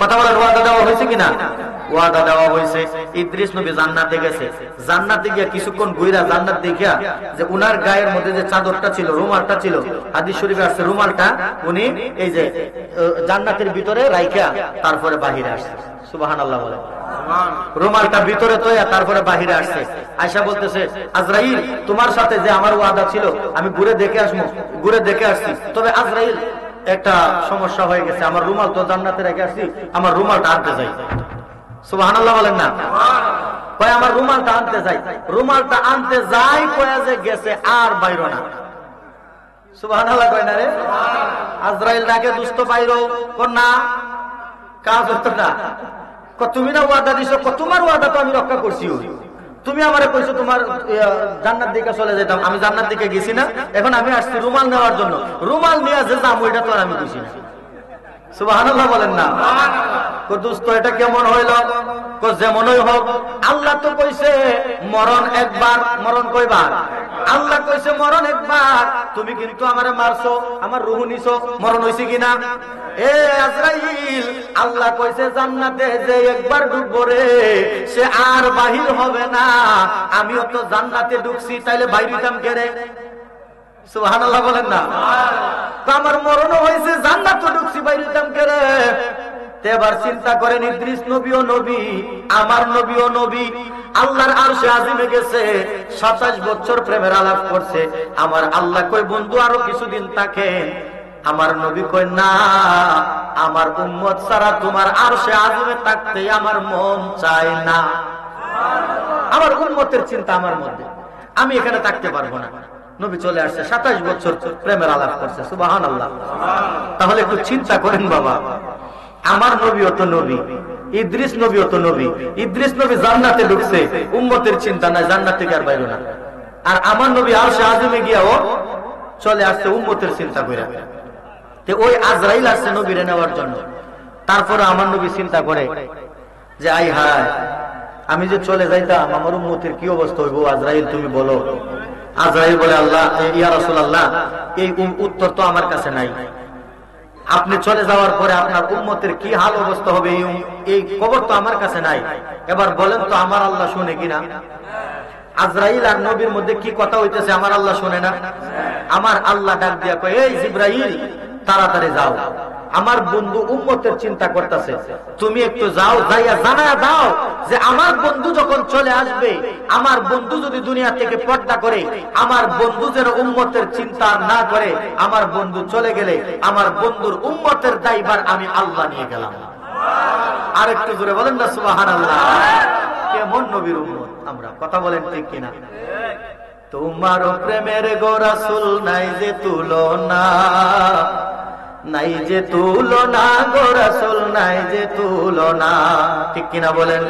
কথা বলার ওয়াদা দেওয়া হয়েছে কিনা? ওয়াদা দেওয়া হয়েছে। ইদ্রিস নবী জান্নাতে গেছে, জান্নাতে গিয়া কিছুক্ষণ ঘুরা জান্নাত দেখিয়া যে উনার গায়ের মধ্যে যে চাদরটা ছিল, রুমালটা ছিল, হাদিস শরীফে আসছে, রুমালটা উনি এই যে জান্নাতের ভিতরে রাইখা তারপরে বাহিরে আসছে। সুবহানাল্লাহ বলে। রুমালটা ভিতরে তোয়া তারপরে বাহিরে আসছে। আয়েশা বলতেছে, আজরাইল, তোমার সাথে যে আমার ওয়াদা ছিল আমি ঘুরে দেখে আসবো, ঘুরে দেখে আসছি, তবে আজরাইল একটা সমস্যা হয়ে গেছে, আমার রুমাল তো জান্নাতে রেখে আসছি, আমার রুমালটা আনতে যাই। সুবহানাল্লাহ বলেন না। কয় আমার রুমালটা আনতে যাই, রুমালটা আনতে যাই কয়ে যে গেছে আর বাইরো না। সুবহানাল্লাহ কয় না রে? আজরাইল ডাকে, দুস্থ বাইরো, না কাজ হতো না। তুমি না ওয়াদা দিছো, তোমার ওয়াদা তো আমি রক্ষা করছি, তুমি আমারে কইছো তোমার জান্নাত দিকে চলে যেতাম, আমি জান্নাত দিকে গেছি না, এখন আমি আসছি রুমাল নেওয়ার জন্য, রুমাল নিয়ে যে যাবো এটা তো আর আমি বুঝি না। সুবহানাল্লাহ বলেন না। দোস্ত এটা কেমন হইল? যেমনই হোক, আল্লাহ তো কইছে মরণ একবার, মরণ কয়বার? আল্লাহ কইছে মরণ একবার, তুমি কিন্তু আমারে মারছো, আমার রূহ নিছো, মরণ হইছে কিনা? এ আজরাইল, আল্লাহ কইছে জান্নাতে যে একবার ঢুকবো রে, সে আর বাহির হবে না। আমিও তো জান্নাতে ঢুকছি, তাইলে বাইরে হইতাম কে রে? সুবহানাল্লাহ বলেন না। তো আমার মরণও হয়েছে, জান্নাতে ঢুকছি, বাইরে হইতাম কে রে? এবার চিন্তা করেন, ইদ্রিস নবীও নবী, আমার নবীও নবী, আল্লাহর আরশে আজিমে গেছে, 27 বছর প্রেমের আলাপ করছে। আমার আল্লাহ কই, বন্ধু আরো কিছুদিন থাকেন। আমার নবী কই, না, আমার উম্মত ছাড়া তোমার আরশে আজিমে থাকতে আমার মন চায় না। আমার উম্মতের চিন্তা আমার মধ্যে, আমি এখানে থাকতে পারবো না। নবী চলে আসছে, 27 বছর প্রেমের আলাপ করছে। সুবহানাল্লাহ। তাহলে একটু চিন্তা করেন বাবা, আমার নবীও তো নবী, ইদ্রিস নবীও তো নবী। ইদ্রিস নবী জান্নাতে ঢুকছে, উম্মতের চিন্তা নাই, জান্নাত থেকে আর বাইরে না। আর আমার নবী আরশে আযমে গিয়াও চলে আসছে উম্মতের চিন্তা কইরা। তো ওই আজরাইল আসছে নবীরে নেওয়ার জন্য। তারপরে আমার নবী চিন্তা করে যে আই হায়, আমি যে চলে যাইতাম আমার উম্মতের কি অবস্থা হইব, আজরাইল তুমি বলো। আজরাইল বলে, আল্লাহ, ইয়া রাসূলুল্লাহ, এই উত্তর তো আমার কাছে নাই। আপনি চলে যাওয়ার পরে আপনার উম্মতের কি হাল অবস্থা হবে এই খবর তো আমার কাছে নাই। এবার বলেন তো আমার আল্লাহ শুনে কিনা? আজরাইল আর নবীর মধ্যে কি কথা হইতেছে আমার আল্লাহ শুনে না? আমার আল্লাহ ডাক দিয়া কয়, এই জিবরাইল, তাড়াতাড়ি যাও, আমার বন্ধু উম্মতের চিন্তা করতেছে, তুমি একটু যাও, যাইয়া জানায়া দাও যে আমার বন্ধু যখন চলে আসবে, আমার বন্ধু যদি দুনিয়া থেকে পর্দা করে, আমার বন্ধু যেন উম্মতের চিন্তা না করে, আমার বন্ধু চলে গেলে আমার বন্ধুর উম্মতের দায়ভার আমি আল্লাহ নিয়ে গেলাম। আর একটু জোরে বলেন না সুবহানাল্লাহ। কেমন নবীর উম্মত আমরা, কথা বলেন ঠিক কিনা? তোমার প্রেমের গো রাসূল নাই যে তুলনা, নাই যে তুলনা গো রাসূল, নাই যে তুলনা, ঠিক কিনা বলেন?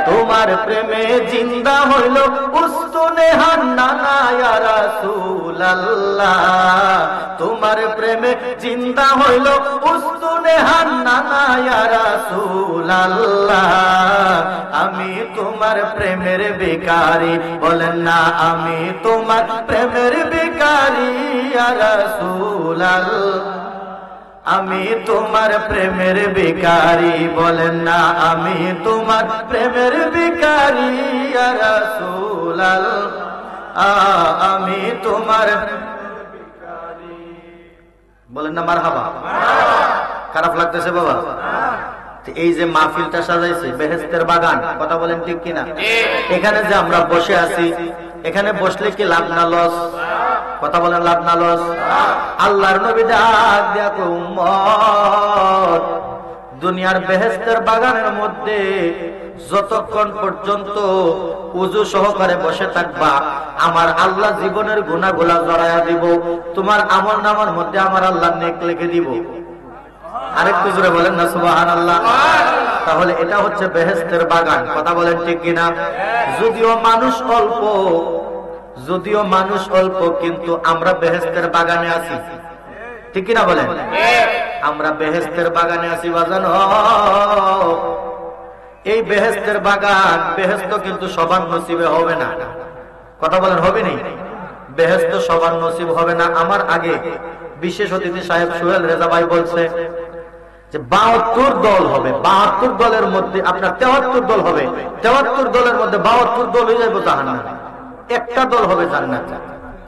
তোমার প্রেমে জিন্দা হইল উস্তুনে হান্নানা ইয়া রাসূলুল্লাহ, তোমার প্রেমে জিন্দা হইল উস্তুনে হান্নানা ইয়া রাসূলুল্লাহ। আমি তোমার প্রেমের ভিখারি, বলেন না আমি তোমার প্রেমের ভিখারি ইয়া রাসূলুল্লাহ। আমি তোমার প্রেমের ভিখারি, বলেন না আমি তোমার প্রেমের ভিখারি ইয়া রাসূলুল্লাহ। আমি তোমার ভিখারি, বলেন না মারহাবা। খারাপ লাগতেছে বাবা? এই যে মাহফিলটা সাজাইছে বেহেশতের বাগান, কথা বলেন ঠিক কিনা? এখানে যে আমরা বসে আছি, এখানে বসলে কি লাভ না লস? কথা বলেন লাভ না লস? আল্লাহর নবী ডাক দেখো, উম্মত, দুনিয়ার বেহেশতের বাগানের মধ্যে যতক্ষণ পর্যন্ত উযু সহকারে বসে থাকবা, আমার আল্লাহ জীবনের গুনাহগুলা জড়ায়া দিব, তোমার আমলনামার মধ্যে আমার আল্লাহ নেক লিখে দিব। আরেকটু জোরে বলেন না সুবহানাল্লাহ। তাহলে এটা হচ্ছে বেহেশতের বাগান, কথা বলেন ঠিক কিনা? যদিও মানুষ অল্প, কিন্তু আমরা বেহেশতের বাগানে আছি, ঠিক কিনা বলেন? আমরা বেহেশতের বাগানে আছি বাজানো। এই বেহেশতের বাগান, বেহেশত কিন্তু সবার নসিবে হবে না, কথা বলেন হবে নি? বেহেশত সবার নসিব হবে না। আমার আগে বিশেষ অতিথি সাহেব সোহেল রেজা ভাই বলছে যে ৭২ দল হবে, ৭২ দলের মধ্যে আপনার ৭৩ দল হবে, ৭৩ দলের মধ্যে ৭২ দল হয়ে যাবে জাহান্নামে, একটা দল হবে জান্নাতে।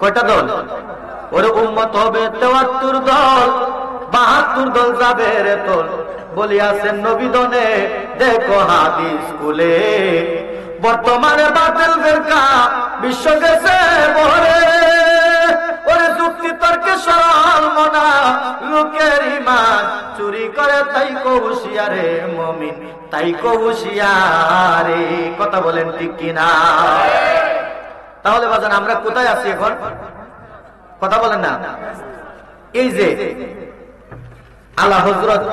কয়টা দল? ওরে উম্মত হবে ৭৩ দল, ৭২ দল যাবে রে তোর, বলিয়াছেন নবী দনে দেখো হাদিস কুলে। বর্তমানে বাতিল ফিরকা বিশ্ব গেছে ভরে, ওরে যুক্তি তর্কে সরল মনা, লোকের ঈমান চুরি করে তাই কো হুঁশিয়ারে মুমিন, তাই কো হুঁশিয়ারে, কথা বলেন ঠিক কিনা? তাহলে বাজান আমরা কোথায় আছি এখন? কথা বলেন না। এই যে আলা হযরত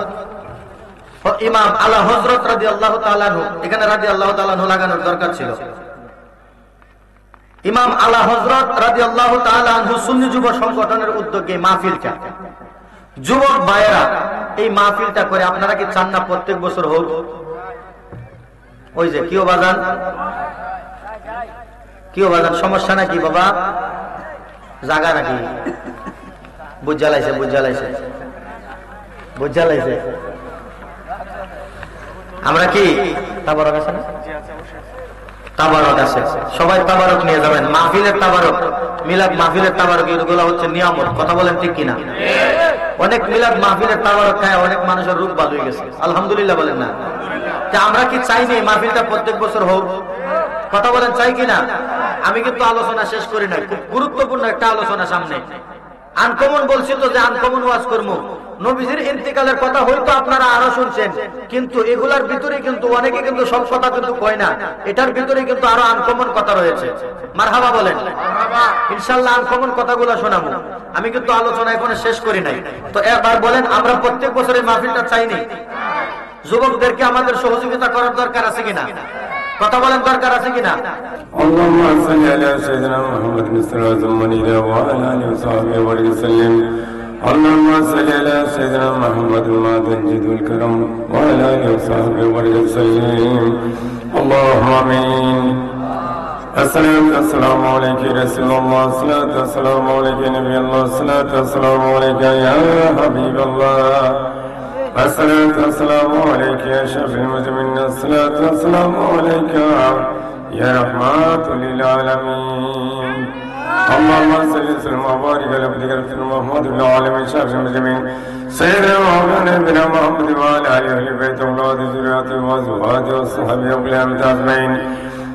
ইমাম আলা হযরত রাদিয়াল্লাহু তাআলা আনহু, এখানে রাদিয়াল্লাহু তাআলা আনহু লাগানোর দরকার ছিল। ইমাম আলা হযরত রাদিয়াল্লাহু তাআলা আনহু সুন্নি যুব সংগঠনের উদ্যোগে মাহফিলটা, যুবক ভাইয়েরা এই মাহফিলটা করে, আপনারা কি চান না প্রত্যেক বছর হোক? ওই যে কিও বাজান, কিও বাজান, সমস্যা নাকি বাবা? জাগা নাকি? বুঝালাইছে আমরা কি তাবারক আছে না? তাবারক আছে, সবাই তাবারক নিয়ে যাবেন। মাহফিলের তাবারক, মিলাদ মাহফিলের তাবারক, এগুলো হচ্ছে নিয়ামত, কথা বলেন ঠিক কিনা? অনেক মিলাদ মাহফিলের তাবারক খায় অনেক মানুষের রূপ ভালো হয়ে গেছে, আলহামদুলিল্লাহ বলেন না? আমরা কি চাইনি মাহফিলটা প্রত্যেক বছর হোক? কথা বলেন চাই কিনা? আমি কিন্তু আলোচনা শেষ করি নাই, খুব গুরুত্বপূর্ণ একটা আলোচনা সামনে। আনকমন বলছি তো যে আনকমন ওয়াজ করবো। নবীজির ইন্তিকালের কথা হয়তো আপনারা আরো শুনছেন, কিন্তু এগুলার ভিতরে কিন্তু অনেকে কিন্তু সব কথা কিন্তু কয় না, এটার ভিতরে কিন্তু আরো আনকমন কথা রয়েছে। মারহাবা বলেন। ইনশাআল্লাহ আনকমন কথাগুলো শোনাবো। আমি কিন্তু আলোচনা এখনো শেষ করি নাই। তো এবার বলেন, আমরা প্রত্যেক বছর এই মাহফিলটা চাইনি? যুবকদেরকে আমাদের সহযোগিতা করার দরকার আছে কিনা? কথা বলেন, দরকার আছে কিনা? اللهم صل على سيدنا محمد الصراط المنير وعلى اله وصحبه وسلم. اللهم صل على سيدنا محمد المعتدل الكرم وعلى اله وصحبه وسلم. اللهم امين. السلام عليك يا رسول الله، الصلاة والسلام عليك يا نبي الله، الصلاة والسلام عليك يا حبيب الله، الصلاة والسلام عليك يا شفيع المذنبين، الصلاة والسلام عليك يا رحمة للعالمين. اللهم صل وسلم وبارك على عبدك رسول محمد بن العالمين شفيع المذنبين سيدنا مولانا نبينا محمد وعلى آله وبيته وأولاده وذريته وأزواجه وصحبه وأولياء أجمعين.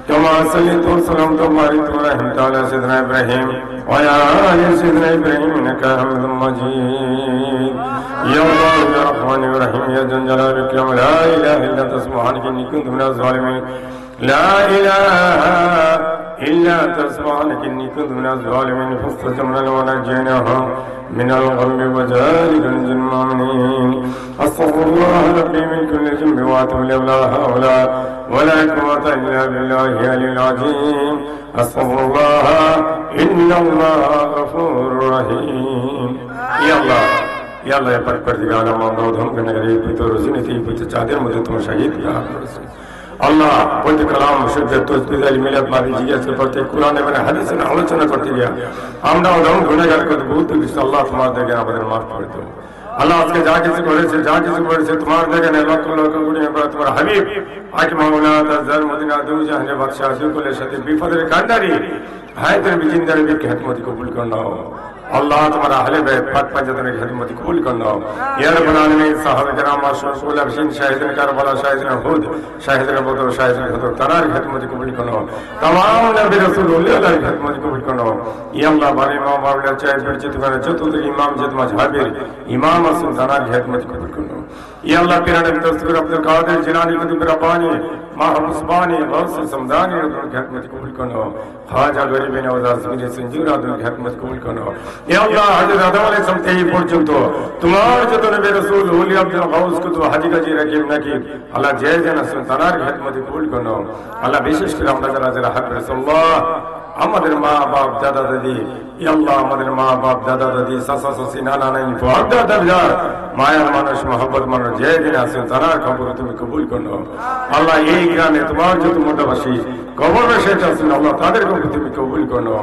كما صليت وسلمت وباركت ورحمت على سيدنا إبراهيم وعلى آل سيدنا إبراهيم إنك حميد مجيد. يا الله يا رحمن يا رحيم يا ذا الجلال والإكرام، لا إله إلا أنت سبحانك إني كنت من الظالمين. لا إله إلا أنت سبحانك إني كنت من الظالمين. فاستجبنا له ونجيناه من الغم وذلك المؤمنين. أستغفر الله ربي من كل ذنب وأتوب إليه، لا حول ولا قوة إلا بالله العلي العظيم. أستغفر الله إن الله غفور رحيم. يا الله يا الله يا پروردگار عالم و ہم کرنے گئے تو روزی تھی کچھ چادر مجھے تم شہید کیا আল্লাহ বলতে কালাম শুদ্ধ তসবিহ মিলাদ মারি জিজ্ঞাসা করতে কোরআনে মানে হাদিসে আলোচনা করতে গিয়া আমরা ওরকম গুনাহগার করতে বহুত কিছু আল্লাহ তোমার দেখে আমাদের মাফ করে দাও আল্লাহ আজকে যা কিছু করেছে তোমার দেখে লক্ষ লক্ষ কোটি তোমার হাবিব আজ মাওলা তাজার মদিনা দু জাহানে বাদশাহ সকলের সাথে বিপদের কান্ডারি হায়াতের বিজিন্দার খেদমত কবুল করনা আল্লাহ তোমার আহলে বাইত পাক পাঁচজনের খেদমত কবুল করনা ইয়া রাব্বুল আলামিন সাহাবে کرام মাশরুল আবশিন শাহিদিন কারবালা শাহিদিন হুদ শাহিদিন বদর শাহিদিন বদর তার খেদমত কবুল করনা तमाम নবী রাসূল আল্লাহর খেদমত কবুল করনা ইয়া আল্লাহ বারে মা বাবলা চাই পরিচিত করে চতুর্থ ইমাম জাত মাযহাবের ইমাম আসুন তার খেদমত কবুল করনা ইয়া আল্লাহ পিরানে দস্তগীর আব্দুল কাদের জিলানী কুতুব রব্বানী মাহবুসবানী গৌস সমদানী আব্দুল খেদমত কবুল করনা খাজা গরিব নওয়াজ মির সঞ্জুর আব্দুল খেদমত কবুল করনা ইয়া আল্লাহ হযরত আদম আলাইহিস সালাম থেকে পর্যন্ত তোমার যত নবী রাসূল ওলি আব্দুল গাউস কুতুব হাজী গাজী রাকিব নাকিব আল্লাহ জয় জান আসুন তার খেদমত কবুল করনা আল্লাহ বিশেষ করে আমরা যারা হক রাসূলুল্লাহ আমাদের মা বাপ দাদা দাদি ইয়া আল্লাহ আমাদের মা বাপ দাদা দাদি চাচা চাচি নানা নানি পর্দা দরজার মায়ার মানুষ মহব্বত মানুষ যে দিন আসেন তার খবর তুমি কবুল করো আল্লাহ এই গ্রামে তোমার যত মোটাবাসী কবরে শেষ আছেন আল্লাহ তাদের কবর তুমি কবুল করো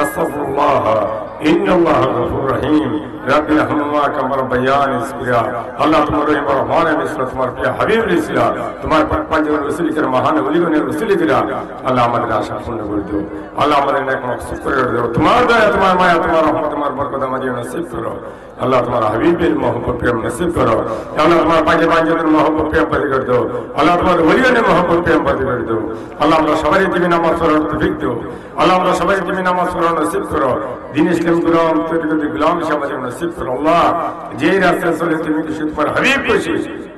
আস্তাগফিরুল্লাহ ইন্নাল্লাহ গফুর রহিম রব্বি রহমা কামা রব্বায়ানি সগীরা আল্লাহ তোমার রহিম রহমানের মিশ্র তোমার প্রিয় হাবিব রাসূল তোমার পাঁচজন রাসূলের মহান ওলিগণের রাসূলেরা আল্লাহ আমাদের আশা পূর্ণ করে দাও আল্লাহ আমাদের নেক মকসুদ করে দাও তোমার দয়া তোমার মায়া তোমার রহমত তোমার বরকত আমাদের নসিব করো আল্লাহ তোমার হাবিবের মহব্বত প্রেম নসিব করো আল্লাহ তোমার পাঁচজনের মহব্বত প্রেম পাতি করে দাও আল্লাহ তোমার ওলিগণের মহব্বত প্রেম পাতি করে দাও আল্লাহ আমরা সবাই তুমি নামাজ পড়ার তৌফিক দাও আল্লাহ আমরা সবাই তুমি নামাজ পড়ার নসিব করো দ্বীন ইসলাম গোলাম তরিকত গোলাম সমাজে নসিব করো আল্লাহ যে রাস্তায় চলে তুমি কি তোমার হাবিব খুশি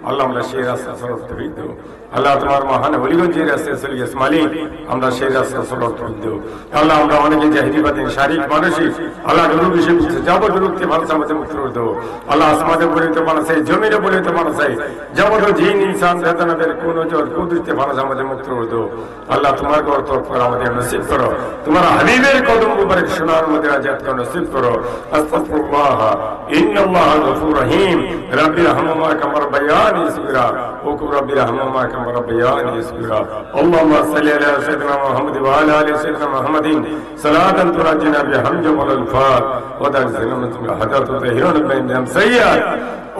আল্লাহ আমরা সেই রাস্তা চলার তৌফিক দাও আল্লাহ তোমার মহান ওলিগণ যে রাস্তায় চলে গেছে মালিক আমরা সেই রাস্তা চলার তৌফিক দাও আল্লাহ আমরা অনেকে জাহিলিবাদী শারীরিক মানসিক আল্লাহ রোগ বিষয় যাবতীয় রোগতে ভালো আমাদের মুক্ত করে দাও আল্লাহ আসমানে বলিতে মানুষ চাই জমিনে বলিতে মানুষ চাই যাবতীয় জিন ইনসান বেদনাদের কোন জোর কুদরতে ভালো আমাদের মুক্ত করে দাও আল্লাহ তোমার ঘর তরফ করে আমাদের নসিব করো তোমার হাবিবের কদম মুবারক সোনার মধ্যে আজাদ করে নসিব করো আস্তাগফিরুল্লাহ ইন্নাল্লাহ গফুর রহিম রব্বি রহমা কামা রব্বায়ানি সগীরা ও রব্বি রহমা কামা রব্বায়ানি সগীরা اللهم صل على سيدنا محمد وعلى ال سيدنا محمد صلاه تنجينا بها من جميع الفات وتغفر لنا حضرات طاهرون بين سيئات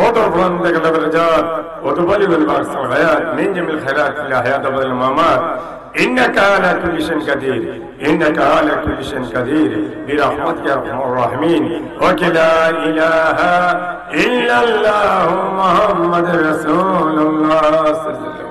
وترفعنا لك الدرجات وتبلغنا باقصى الحياه من جميع الخيرات في الحياه وبعد الممات إنك على كل شيء قدير إنك على كل شيء قدير برحمتك يا أرحم الراحمين ولا إله إلا الله محمد رسول الله صلى الله عليه وسلم